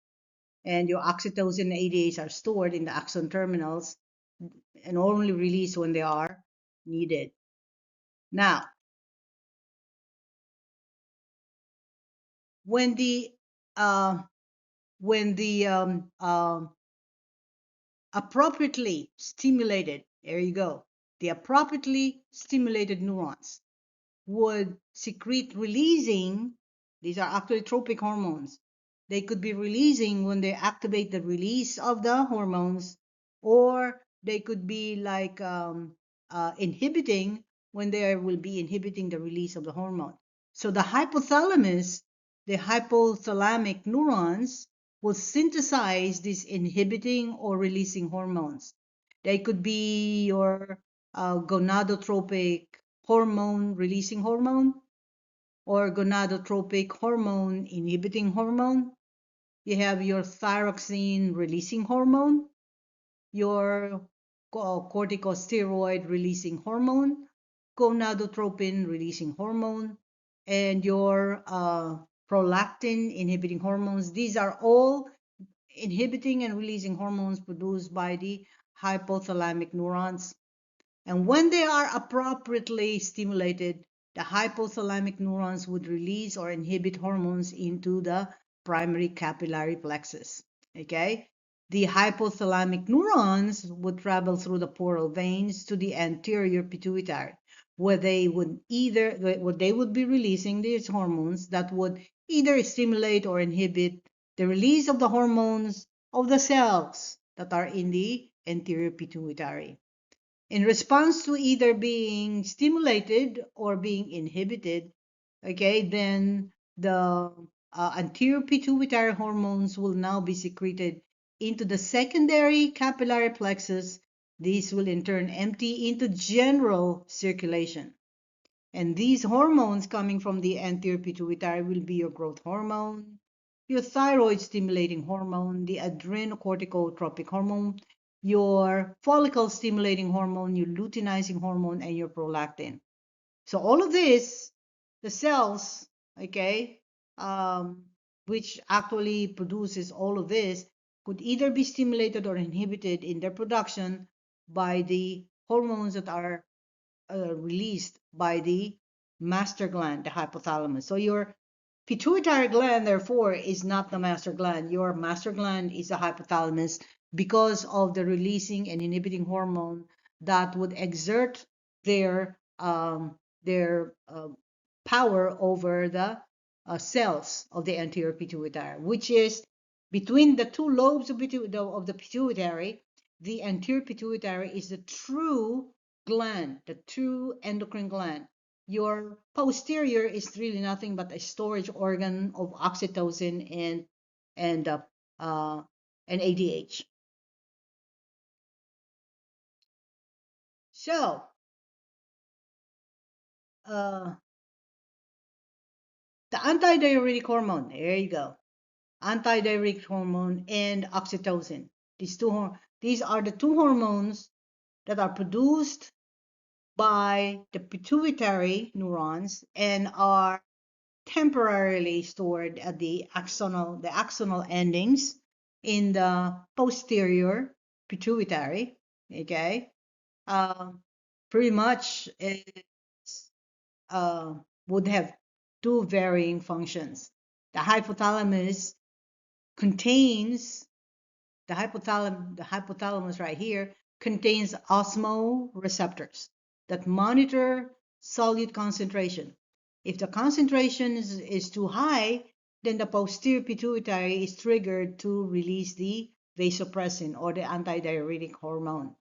And your oxytocin and ADAs are stored in the axon terminals and only released when they are needed. Now, when the uh, when the appropriately stimulated, there you go, the appropriately stimulated neurons would secrete releasing, these are actually tropic hormones. They could be releasing when they activate the release of the hormones, or they could be like inhibiting when they will be inhibiting the release of the hormone. So the hypothalamus, the hypothalamic neurons, will synthesize these inhibiting or releasing hormones. They could be your gonadotropic hormone releasing hormone or gonadotropic hormone inhibiting hormone. You have your thyroxine releasing hormone, your corticosteroid releasing hormone, gonadotropin releasing hormone, and your prolactin inhibiting hormones. These are all inhibiting and releasing hormones produced by the hypothalamic neurons. And when they are appropriately stimulated, the hypothalamic neurons would release or inhibit hormones into the primary capillary plexus. Okay? The hypothalamic neurons would travel through the portal veins to the anterior pituitary, where they would be releasing these hormones that would either stimulate or inhibit the release of the hormones of the cells that are in the anterior pituitary. in response to either being stimulated or being inhibited, okay, then the anterior pituitary hormones will now be secreted into the secondary capillary plexus. These will in turn empty into general circulation. And these hormones coming from the anterior pituitary will be your growth hormone, your thyroid stimulating hormone, the adrenocorticotropic hormone, your follicle stimulating hormone, your luteinizing hormone, and your prolactin. So all of this, the cells, okay, which actually produces all of this, could either be stimulated or inhibited in their production by the hormones that are released by the master gland, the hypothalamus. So your pituitary gland, therefore, is not the master gland. Your master gland is the hypothalamus because of the releasing and inhibiting hormone that would exert their power over the cells of the anterior pituitary, which is between the two lobes of the pituitary. The anterior pituitary is the true gland, the true endocrine gland. Your posterior is really nothing but a storage organ of oxytocin and uh, uh, and ADH. So the antidiuretic hormone, there you go, antidiuretic hormone and oxytocin. These are the two hormones that are produced by the pituitary neurons and are temporarily stored at the axonal endings in the posterior pituitary. Okay, uh, pretty much it uh, would have two varying functions. The hypothalamus contains the hypothalamus right here contains osmoreceptors that monitor solute concentration. If the concentration is too high, then the posterior pituitary is triggered to release the vasopressin or the antidiuretic hormone.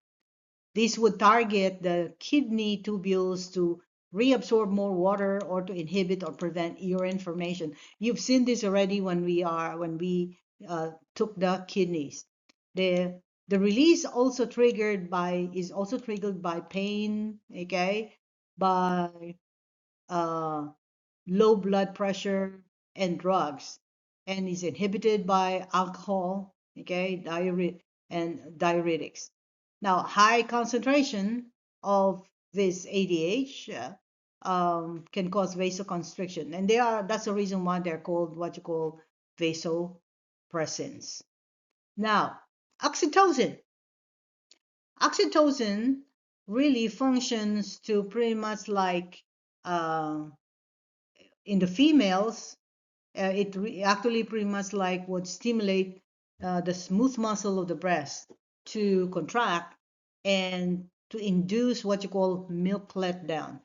This would target the kidney tubules to reabsorb more water or to inhibit or prevent urine formation. You've seen this already when we took the kidneys. The release is also triggered by pain, okay, by uh, low blood pressure and drugs, and is inhibited by alcohol, okay, and diuretics. Now, high concentration of this ADH can cause vasoconstriction, and that's the reason why they're called what you call vasopressins. Now, oxytocin. Oxytocin really functions to pretty much like uh, in the females, actually pretty much like would stimulate the smooth muscle of the breast to contract and to induce what you call milk letdown.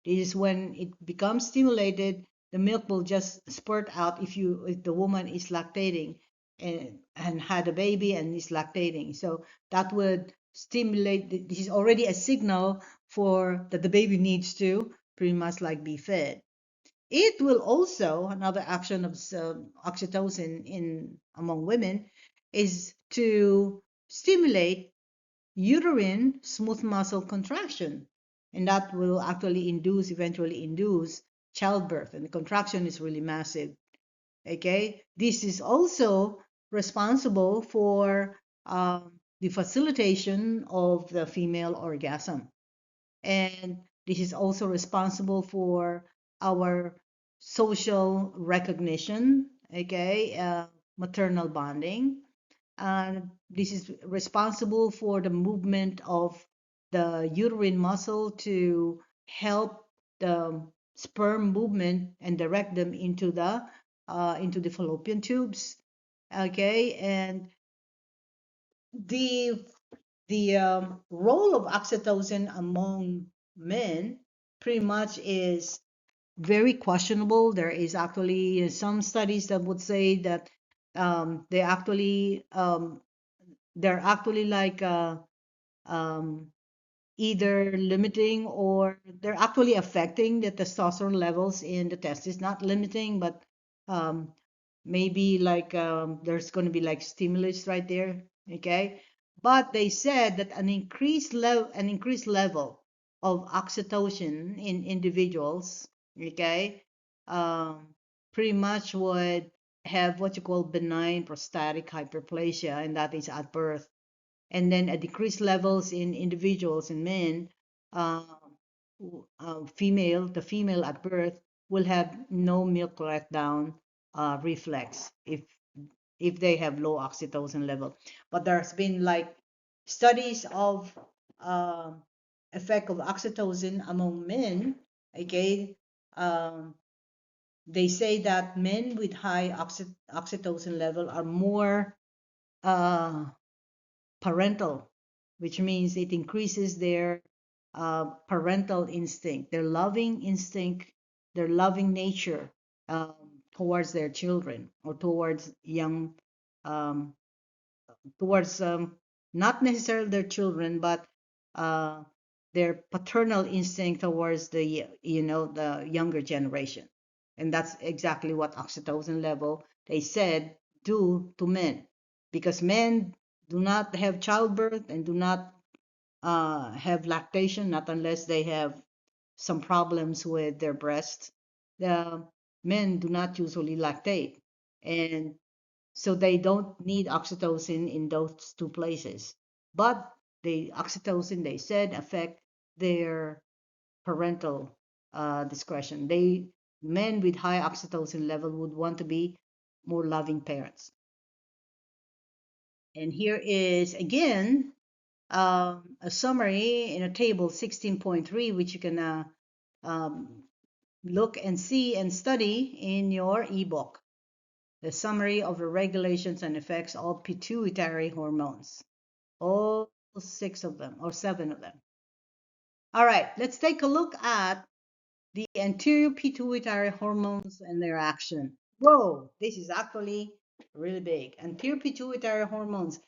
This is when it becomes stimulated, the milk will just spurt out if the woman is lactating and had a baby and is lactating. So that would stimulate. This is already a signal for that the baby needs to pretty much like be fed. It will also, another action of oxytocin in among women is to stimulate uterine smooth muscle contraction. And that will actually eventually induce childbirth. And the contraction is really massive. Okay. This is also responsible for the facilitation of the female orgasm. And this is also responsible for our social recognition, okay, maternal bonding. And this is responsible for the movement of the uterine muscle to help the sperm movement and direct them into the fallopian tubes. Okay, and the the role of oxytocin among men pretty much is very questionable. There is actually some studies that would say that they're actually like um, either limiting or they're actually affecting the testosterone levels in the testes, not limiting, but um, maybe like there's going to be like stimulus right there, okay? But they said that an increased level of oxytocin in individuals, okay, um, pretty much would have what you call benign prostatic hyperplasia, and that is at birth, and then a decreased levels in individuals and men, uh, the female at birth will have no milk letdown reflex if they have low oxytocin level. But there's been like studies of uh, effect of oxytocin among men. Okay, um, they say that men with high oxytocin level are more uh, parental, which means it increases their parental instinct, their loving instinct, their loving nature um, towards their children or towards young, um, towards not necessarily their children, but uh, their paternal instinct towards the younger generation. And that's exactly what oxytocin level, they said, do to men, because men do not have childbirth and do not have lactation, not unless they have some problems with their breasts. The men do not usually lactate, and so they don't need oxytocin in those two places. But the oxytocin, they said, affect their parental discretion. Men with high oxytocin level would want to be more loving parents. And here is again a summary in a table 16.3, which you can um, look and see and study in your ebook. The summary of the regulations and effects of pituitary hormones. All six of them, or seven of them. All right, let's take a look at the anterior pituitary hormones and their action. Whoa, this is actually really big. Anterior pituitary hormones.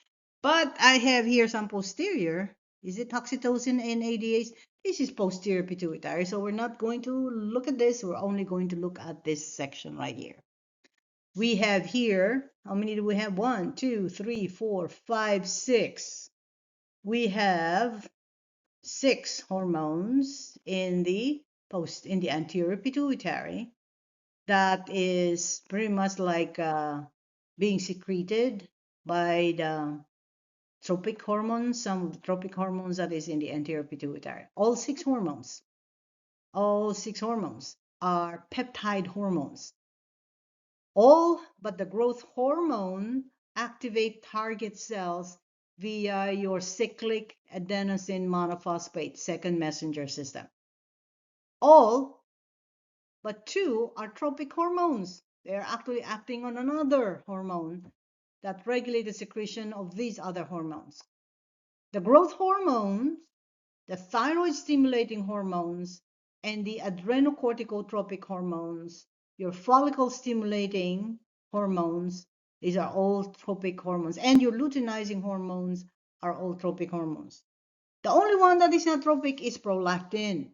But I have here some posterior. Is it oxytocin and ADH? This is posterior pituitary, so we're not going to look at this. We're only going to look at this section right here. We have here, how many do we have? 1, 2, 3, 4, 5, 6. We have 6 hormones in the anterior pituitary that is pretty much like being secreted by the tropic hormones, some of the tropic hormones that is in the anterior pituitary. All 6 hormones are peptide hormones. All but the growth hormone activate target cells via your cyclic adenosine monophosphate second messenger system. All but 2 are tropic hormones. They're actually acting on another hormone that regulates the secretion of these other hormones. The growth hormone, the thyroid stimulating hormones, and the adrenocorticotropic hormones, your follicle stimulating hormones, these are all tropic hormones, and your luteinizing hormones are all tropic hormones. The only one that is not tropic is prolactin.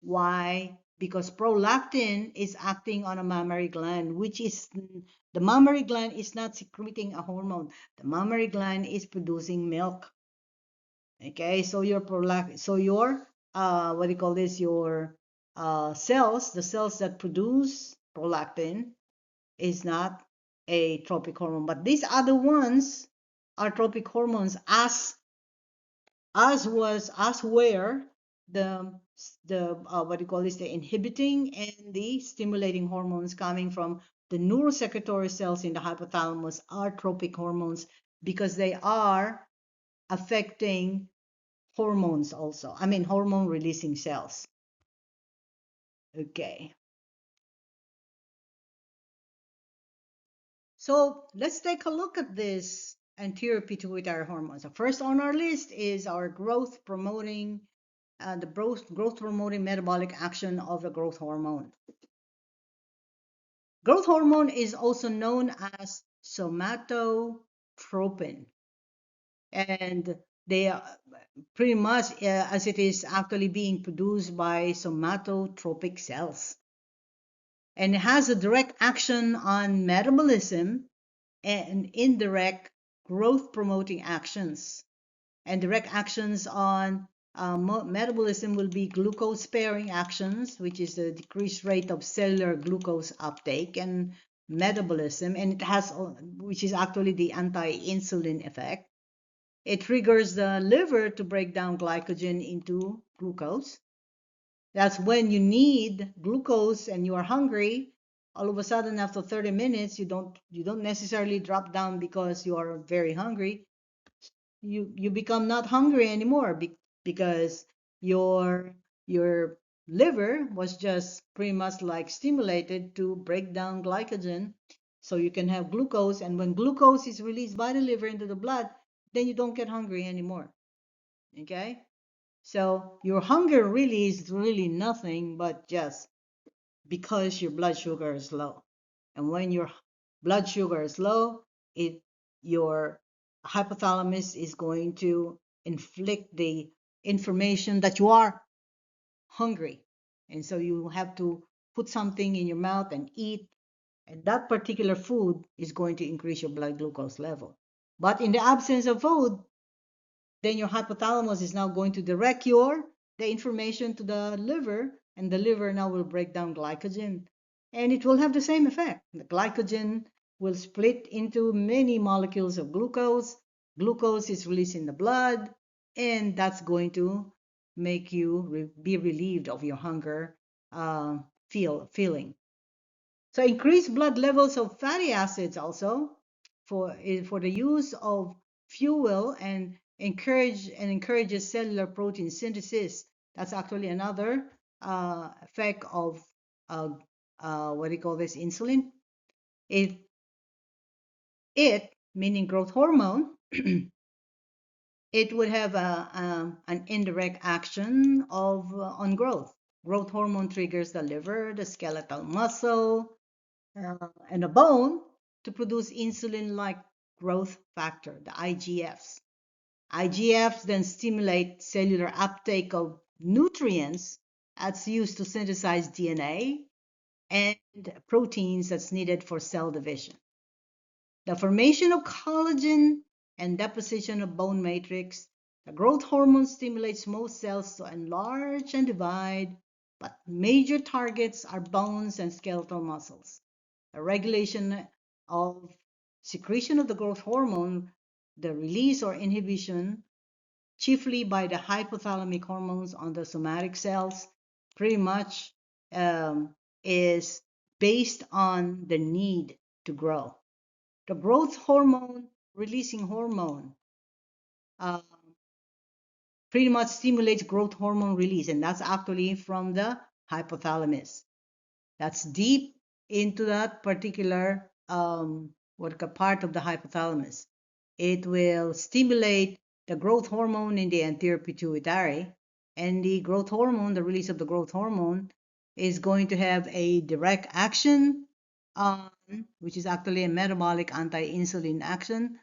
Why? Because prolactin is acting on a mammary gland, which is the mammary gland is not secreting a hormone. The mammary gland is producing milk. Okay, so your what do you call this? Your cells, the cells that produce prolactin, is not a tropic hormone, but these other ones are tropic hormones, as where the what do you call this? The inhibiting and the stimulating hormones coming from the neurosecretory cells in the hypothalamus are tropic hormones because they are affecting hormones also. I mean, hormone releasing cells. Okay. So let's take a look at this anterior pituitary hormones. So first on our list is our growth promoting, the growth promoting metabolic action of the growth hormone. Growth hormone is also known as somatotropin. And They are pretty much as it is actually being produced by somatotropic cells. And it has a direct action on metabolism and indirect growth promoting actions. And direct actions on metabolism will be glucose sparing actions, which is the decreased rate of cellular glucose uptake and metabolism, and it has, which is actually the anti-insulin effect. It triggers the liver to break down glycogen into glucose. That's when you need glucose and you are hungry. All of a sudden, after 30 minutes, you don't necessarily drop down because you are very hungry. You become not hungry anymore because your your liver was just pretty much like stimulated to break down glycogen so you can have glucose, and when glucose is released by the liver into the blood, then you don't get hungry anymore. Okay, so your hunger really is really nothing but just because your blood sugar is low. And when your blood sugar is low, it your hypothalamus is going to inflict the information that you are hungry. And so you have to put something in your mouth and eat, and that particular food is going to increase your blood glucose level. But in the absence of food, then your hypothalamus is now going to direct the information to the liver, and the liver now will break down glycogen, and it will have the same effect. The glycogen will split into many molecules of glucose. Glucose is released in the blood, and that's going to make you be relieved of your hunger feeling. So increased blood levels of fatty acids also for the use of fuel and encourages cellular protein synthesis. That's actually another effect of uh, what do you call this, insulin. It it meaning growth hormone. It would have an indirect action of on growth. Growth hormone triggers the liver, the skeletal muscle, and a bone to produce insulin-like growth factor, the IGFs. IGFs then stimulate cellular uptake of nutrients that's used to synthesize DNA and proteins that's needed for cell division. The formation of collagen and deposition of bone matrix. The growth hormone stimulates most cells to enlarge and divide, but major targets are bones and skeletal muscles. The regulation of secretion of the growth hormone, the release or inhibition, chiefly by the hypothalamic hormones on the somatic cells, pretty much is based on the need to grow. The growth hormone releasing hormone uh, pretty much stimulates growth hormone release, and that's actually from the hypothalamus. That's deep into that particular part of the hypothalamus. It will stimulate the growth hormone in the anterior pituitary, and the growth hormone, the release of the growth hormone, is going to have a direct action on, which is actually a metabolic anti-insulin action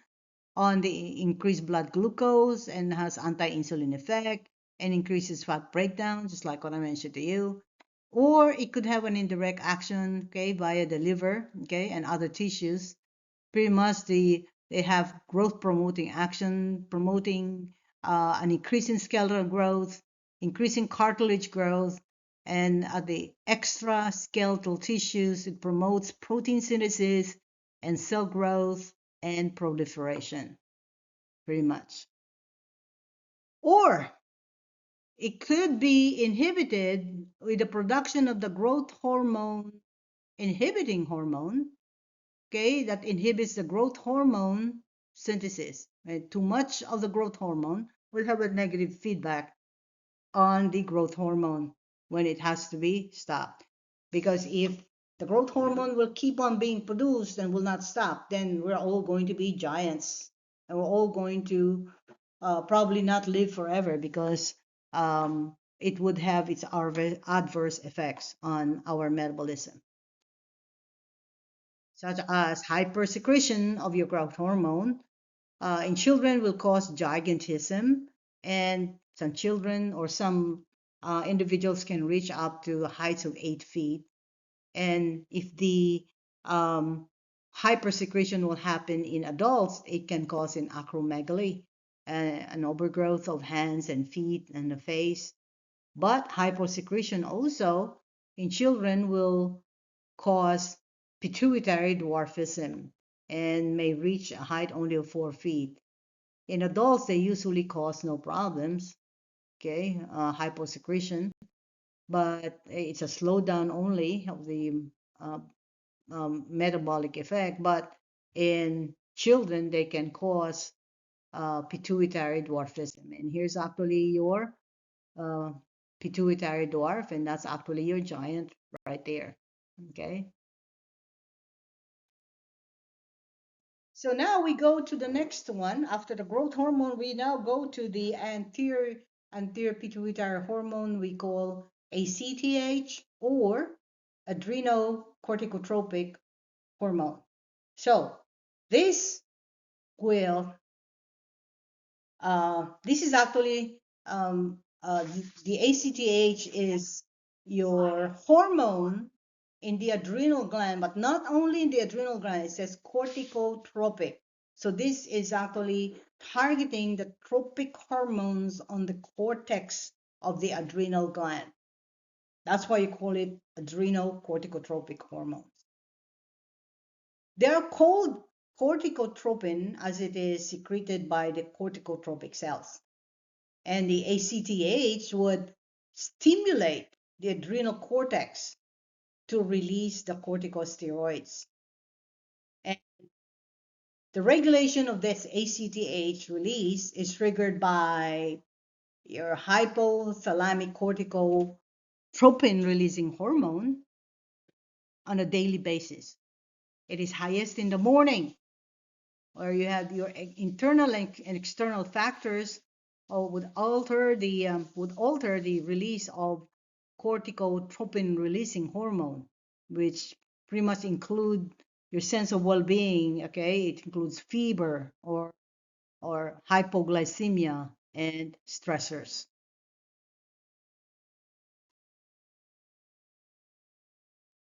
on the increased blood glucose and has anti-insulin effect and increases fat breakdown, just like what I mentioned to you. Or it could have an indirect action, okay, via the liver, okay, and other tissues. Pretty much they have growth promoting action, promoting an increase in skeletal growth, increasing cartilage growth, and the extra skeletal tissues. It promotes protein synthesis and cell growth and proliferation, pretty much. Or it could be inhibited with the production of the growth hormone inhibiting hormone, okay, that inhibits the growth hormone synthesis. Right? Too much of the growth hormone will have a negative feedback on the growth hormone when it has to be stopped. Because if the growth hormone will keep on being produced and will not stop, then we're all going to be giants. And we're all going to probably not live forever because it would have its adverse effects on our metabolism, such as hypersecretion of your growth hormone, in children will cause gigantism, and some children or some individuals can reach up to heights of 8 feet. And if the hypersecretion will happen in adults, it can cause an acromegaly, an overgrowth of hands and feet and the face. But hyposecretion also in children will cause pituitary dwarfism and may reach a height only of 4 feet. In adults, they usually cause no problems, okay, hyposecretion, but it's a slowdown only of the uh, metabolic effect. But in children, they can cause pituitary dwarfism. And here's actually your uh, pituitary dwarf, and that's actually your giant right there. Okay. So now we go to the next one. After the growth hormone, we now go to the anterior pituitary hormone we call ACTH or adrenocorticotropic hormone. So this will this is actually the ACTH is your hormone in the adrenal gland, but not only in the adrenal gland, it says corticotropic. So this is actually targeting the tropic hormones on the cortex of the adrenal gland. That's why you call it adrenocorticotropic hormones. They're called corticotropin as it is secreted by the corticotropic cells. And the ACTH would stimulate the adrenal cortex to release the corticosteroids. And the regulation of this ACTH release is triggered by your hypothalamic corticotropin releasing hormone on a daily basis. It is highest in the morning, where you have your internal and external factors would alter the release of corticotropin releasing hormone, which pretty much include your sense of well-being. Okay, it includes fever or hypoglycemia and stressors.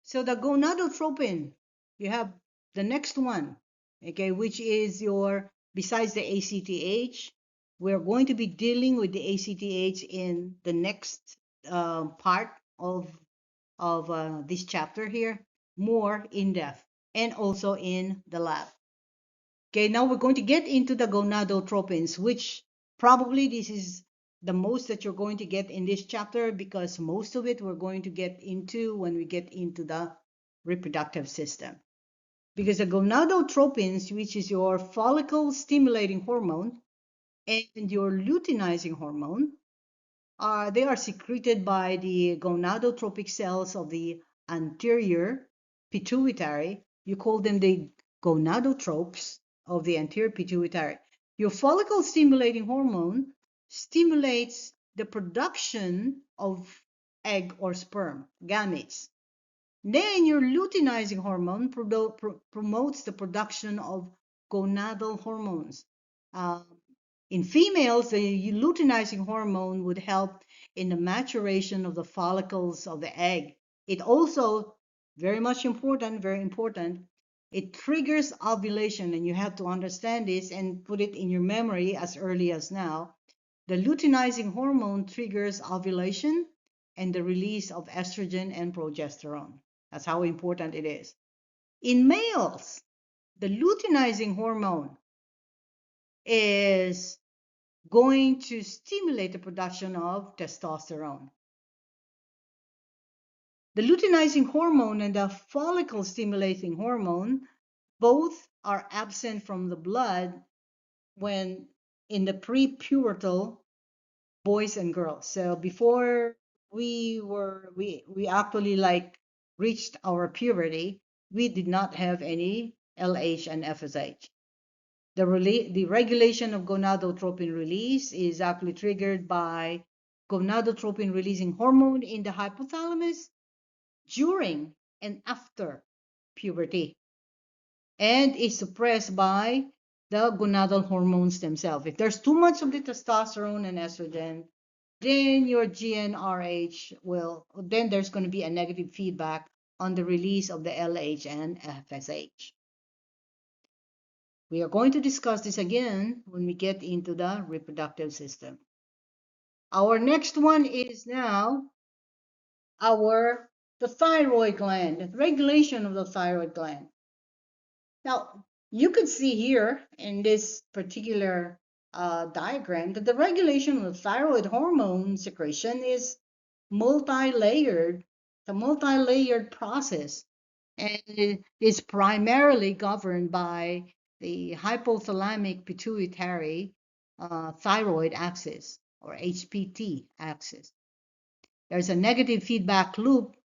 So the gonadotropin, you have the next one, okay, which is your, besides the ACTH, we're going to be dealing with the ACTH in the next part of this chapter here, more in depth, and also in the lab. Okay, now we're going to get into the gonadotropins, which probably this is the most that you're going to get in this chapter, because most of it we're going to get into when we get into the reproductive system. Because the gonadotropins, which is your follicle stimulating hormone and your luteinizing hormone, they are secreted by the gonadotropic cells of the anterior pituitary. You call them the gonadotropes of the anterior pituitary. Your follicle stimulating hormone stimulates the production of egg or sperm, gametes. Then your luteinizing hormone promotes the production of gonadal hormones. Uh, in females, the luteinizing hormone would help in the maturation of the follicles of the egg. It also, very much important, very important, it triggers ovulation, and you have to understand this and put it in your memory as early as now. The luteinizing hormone triggers ovulation and the release of estrogen and progesterone. That's how important it is. In males, the luteinizing hormone is going to stimulate the production of testosterone. The luteinizing hormone and the follicle stimulating hormone both are absent from the blood when in the pre-pubertal boys and girls. So before we actually like reached our puberty, we did not have any LH and FSH. The regulation of gonadotropin release is actually triggered by gonadotropin releasing hormone in the hypothalamus during and after puberty, and is suppressed by the gonadal hormones themselves. If there's too much of the testosterone and estrogen, then your GnRH then there's going to be a negative feedback on the release of the LH and FSH. We are going to discuss this again when we get into the reproductive system. Our next one is now the thyroid gland, the regulation of the thyroid gland. Now, you could see here in this particular diagram that the regulation of thyroid hormone secretion is multi-layered, the multi-layered process, and it is primarily governed by the hypothalamic pituitary thyroid axis or HPT axis. There's a negative feedback loop.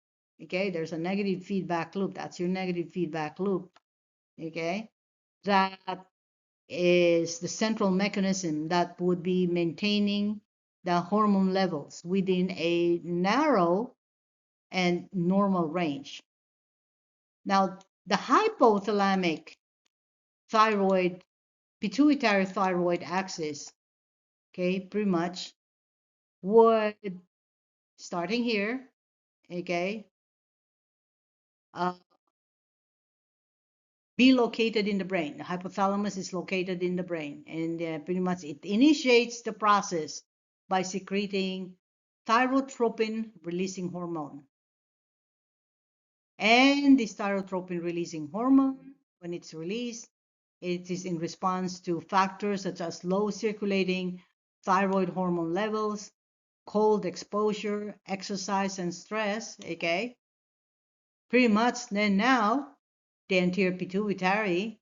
Okay, there's a negative feedback loop. That's your negative feedback loop. Okay, that is the central mechanism that would be maintaining the hormone levels within a narrow and normal range. Now, the hypothalamic thyroid, pituitary thyroid axis, okay, pretty much would, starting here, okay, uh, be located in the brain. The hypothalamus is located in the brain, and pretty much it initiates the process by secreting thyrotropin releasing hormone. And this thyrotropin releasing hormone, when it's released, it is in response to factors such as low circulating thyroid hormone levels, cold exposure, exercise, and stress. Okay, pretty much then now the anterior pituitary,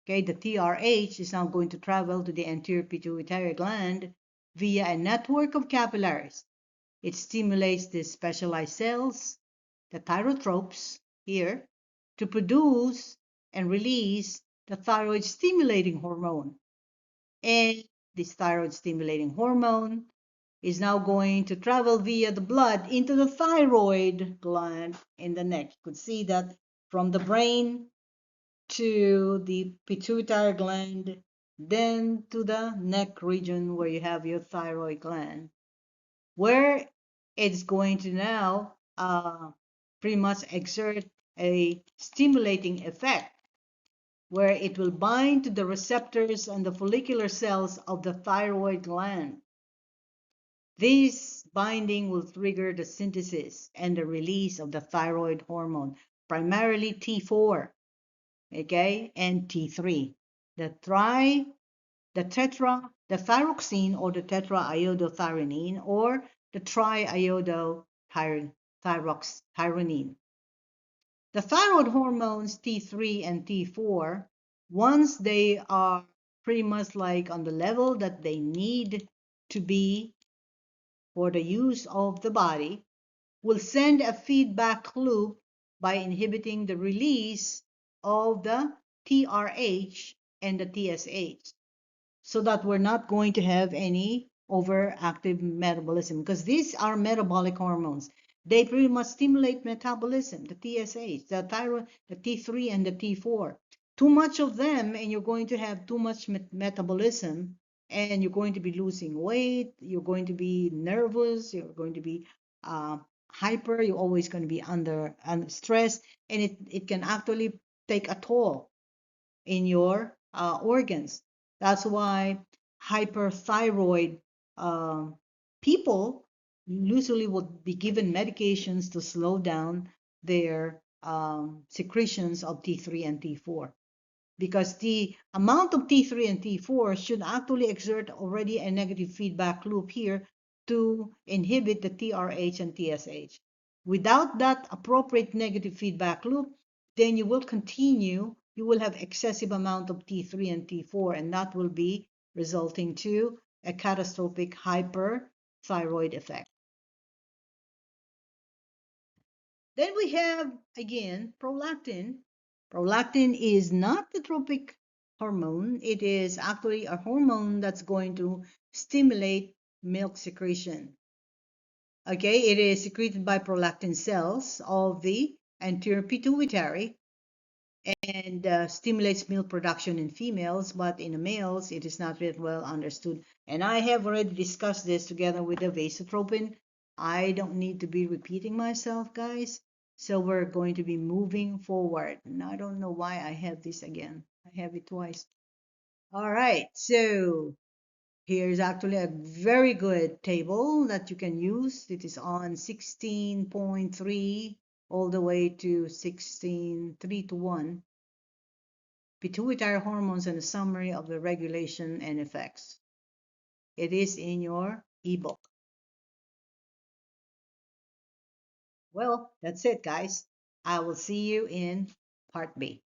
okay, the TRH is now going to travel to the anterior pituitary gland via a network of capillaries. It stimulates the specialized cells, the thyrotropes here, to produce and release the thyroid stimulating hormone. And this thyroid stimulating hormone is now going to travel via the blood into the thyroid gland in the neck. You could see that from the brain to the pituitary gland, then to the neck region where you have your thyroid gland, where it's going to now pretty much exert a stimulating effect, where it will bind to the receptors and the follicular cells of the thyroid gland. This binding will trigger the synthesis and the release of the thyroid hormone, primarily T4, okay, and T3. The thyroxine or the tetraiodothyronine or the triiodothyronine. The thyroid hormones T3 and T4, once they are pretty much like on the level that they need to be for the use of the body, will send a feedback loop by inhibiting the release of the TRH and the TSH, so that we're not going to have any overactive metabolism, because these are metabolic hormones. They pretty much stimulate metabolism, the TSH, the thyroid, the T3 and the T4. Too much of them and you're going to have too much metabolism, and you're going to be losing weight, you're going to be nervous, you're going to be hyper, you're always going to be under stress, and it can actually take a toll in your organs. That's why hyperthyroid people usually would be given medications to slow down their secretions of T3 and T4, because the amount of T3 and T4 should actually exert already a negative feedback loop here to inhibit the TRH and TSH. Without that appropriate negative feedback loop, then you will have excessive amount of T3 and T4, and that will be resulting to a catastrophic hyperthyroid effect. Then we have, again, prolactin. Prolactin is not the tropic hormone. It is actually a hormone that's going to stimulate milk secretion. Okay, it is secreted by prolactin cells of the anterior pituitary. and stimulates milk production in females, but in the males, it is not yet well understood. And I have already discussed this together with the vasotropin. I don't need to be repeating myself, guys. So we're going to be moving forward. And I don't know why I have this again. I have it twice. All right. So here's actually a very good table that you can use. It is on 16.3 all the way to 16.3 to 1. Pituitary hormones and a summary of the regulation and effects. It is in your ebook. Well, that's it, guys. I will see you in part B.